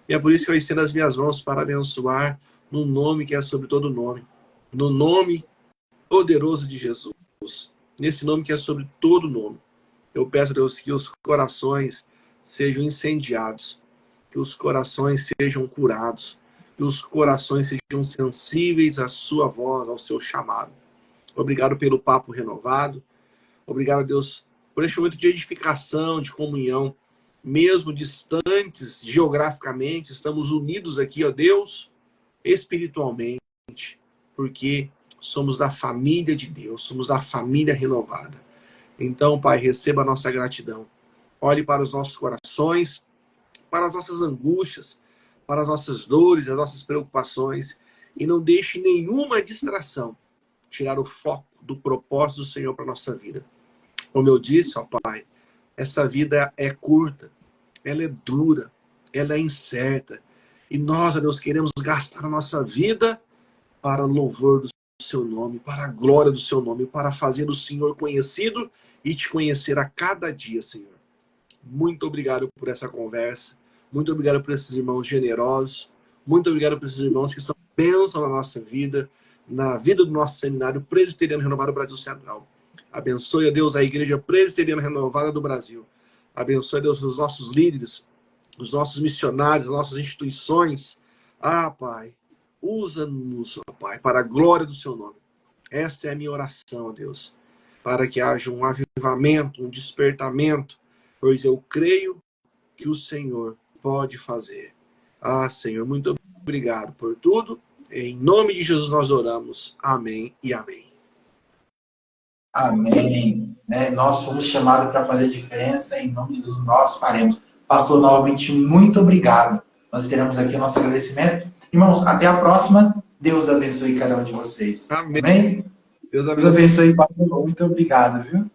E é por isso que eu estendo as minhas mãos para abençoar no nome que é sobre todo nome, no nome poderoso de Jesus, nesse nome que é sobre todo nome. Eu peço a Deus que os corações sejam incendiados, que os corações sejam curados, que os corações sejam sensíveis à sua voz, ao seu chamado. Obrigado pelo papo renovado. Obrigado, Deus, por este momento de edificação, de comunhão. Mesmo distantes geograficamente, estamos unidos aqui, ó Deus, espiritualmente, porque somos da família de Deus, somos da família renovada. Então, Pai, receba a nossa gratidão. Olhe para os nossos corações, para as nossas angústias, para as nossas dores, as nossas preocupações, e não deixe nenhuma distração tirar o foco do propósito do Senhor para a nossa vida. Como eu disse, ó Pai, essa vida é curta, ela é dura, ela é incerta, e nós, ó Deus, queremos gastar a nossa vida para o louvor do seu nome, para a glória do seu nome, para fazer o Senhor conhecido e te conhecer a cada dia, Senhor. Muito obrigado por essa conversa, muito obrigado por esses irmãos generosos, muito obrigado por esses irmãos que são bênção na nossa vida, na vida do nosso seminário presbiteriano renovado Brasil Central. Abençoe, a Deus, a Igreja Presbiteriana Renovada do Brasil. Abençoe, a Deus, os nossos líderes, os nossos missionários, as nossas instituições. Ah, Pai, Usa-nos, ó Pai, para a glória do seu nome. Esta é a minha oração, ó Deus, para que haja um avivamento, um despertamento, pois eu creio que o Senhor pode fazer. Ah, Senhor, muito obrigado por tudo. Em nome de Jesus nós oramos. Amém e amém. Amém. Né? Nós fomos chamados para fazer diferença, em nome de Jesus nós faremos. Pastor, novamente, muito obrigado. Nós teremos aqui o nosso agradecimento. Irmãos, até a próxima. Deus abençoe cada um de vocês. Amém. Amém? Deus Deus abençoe, pastor. Muito obrigado, viu?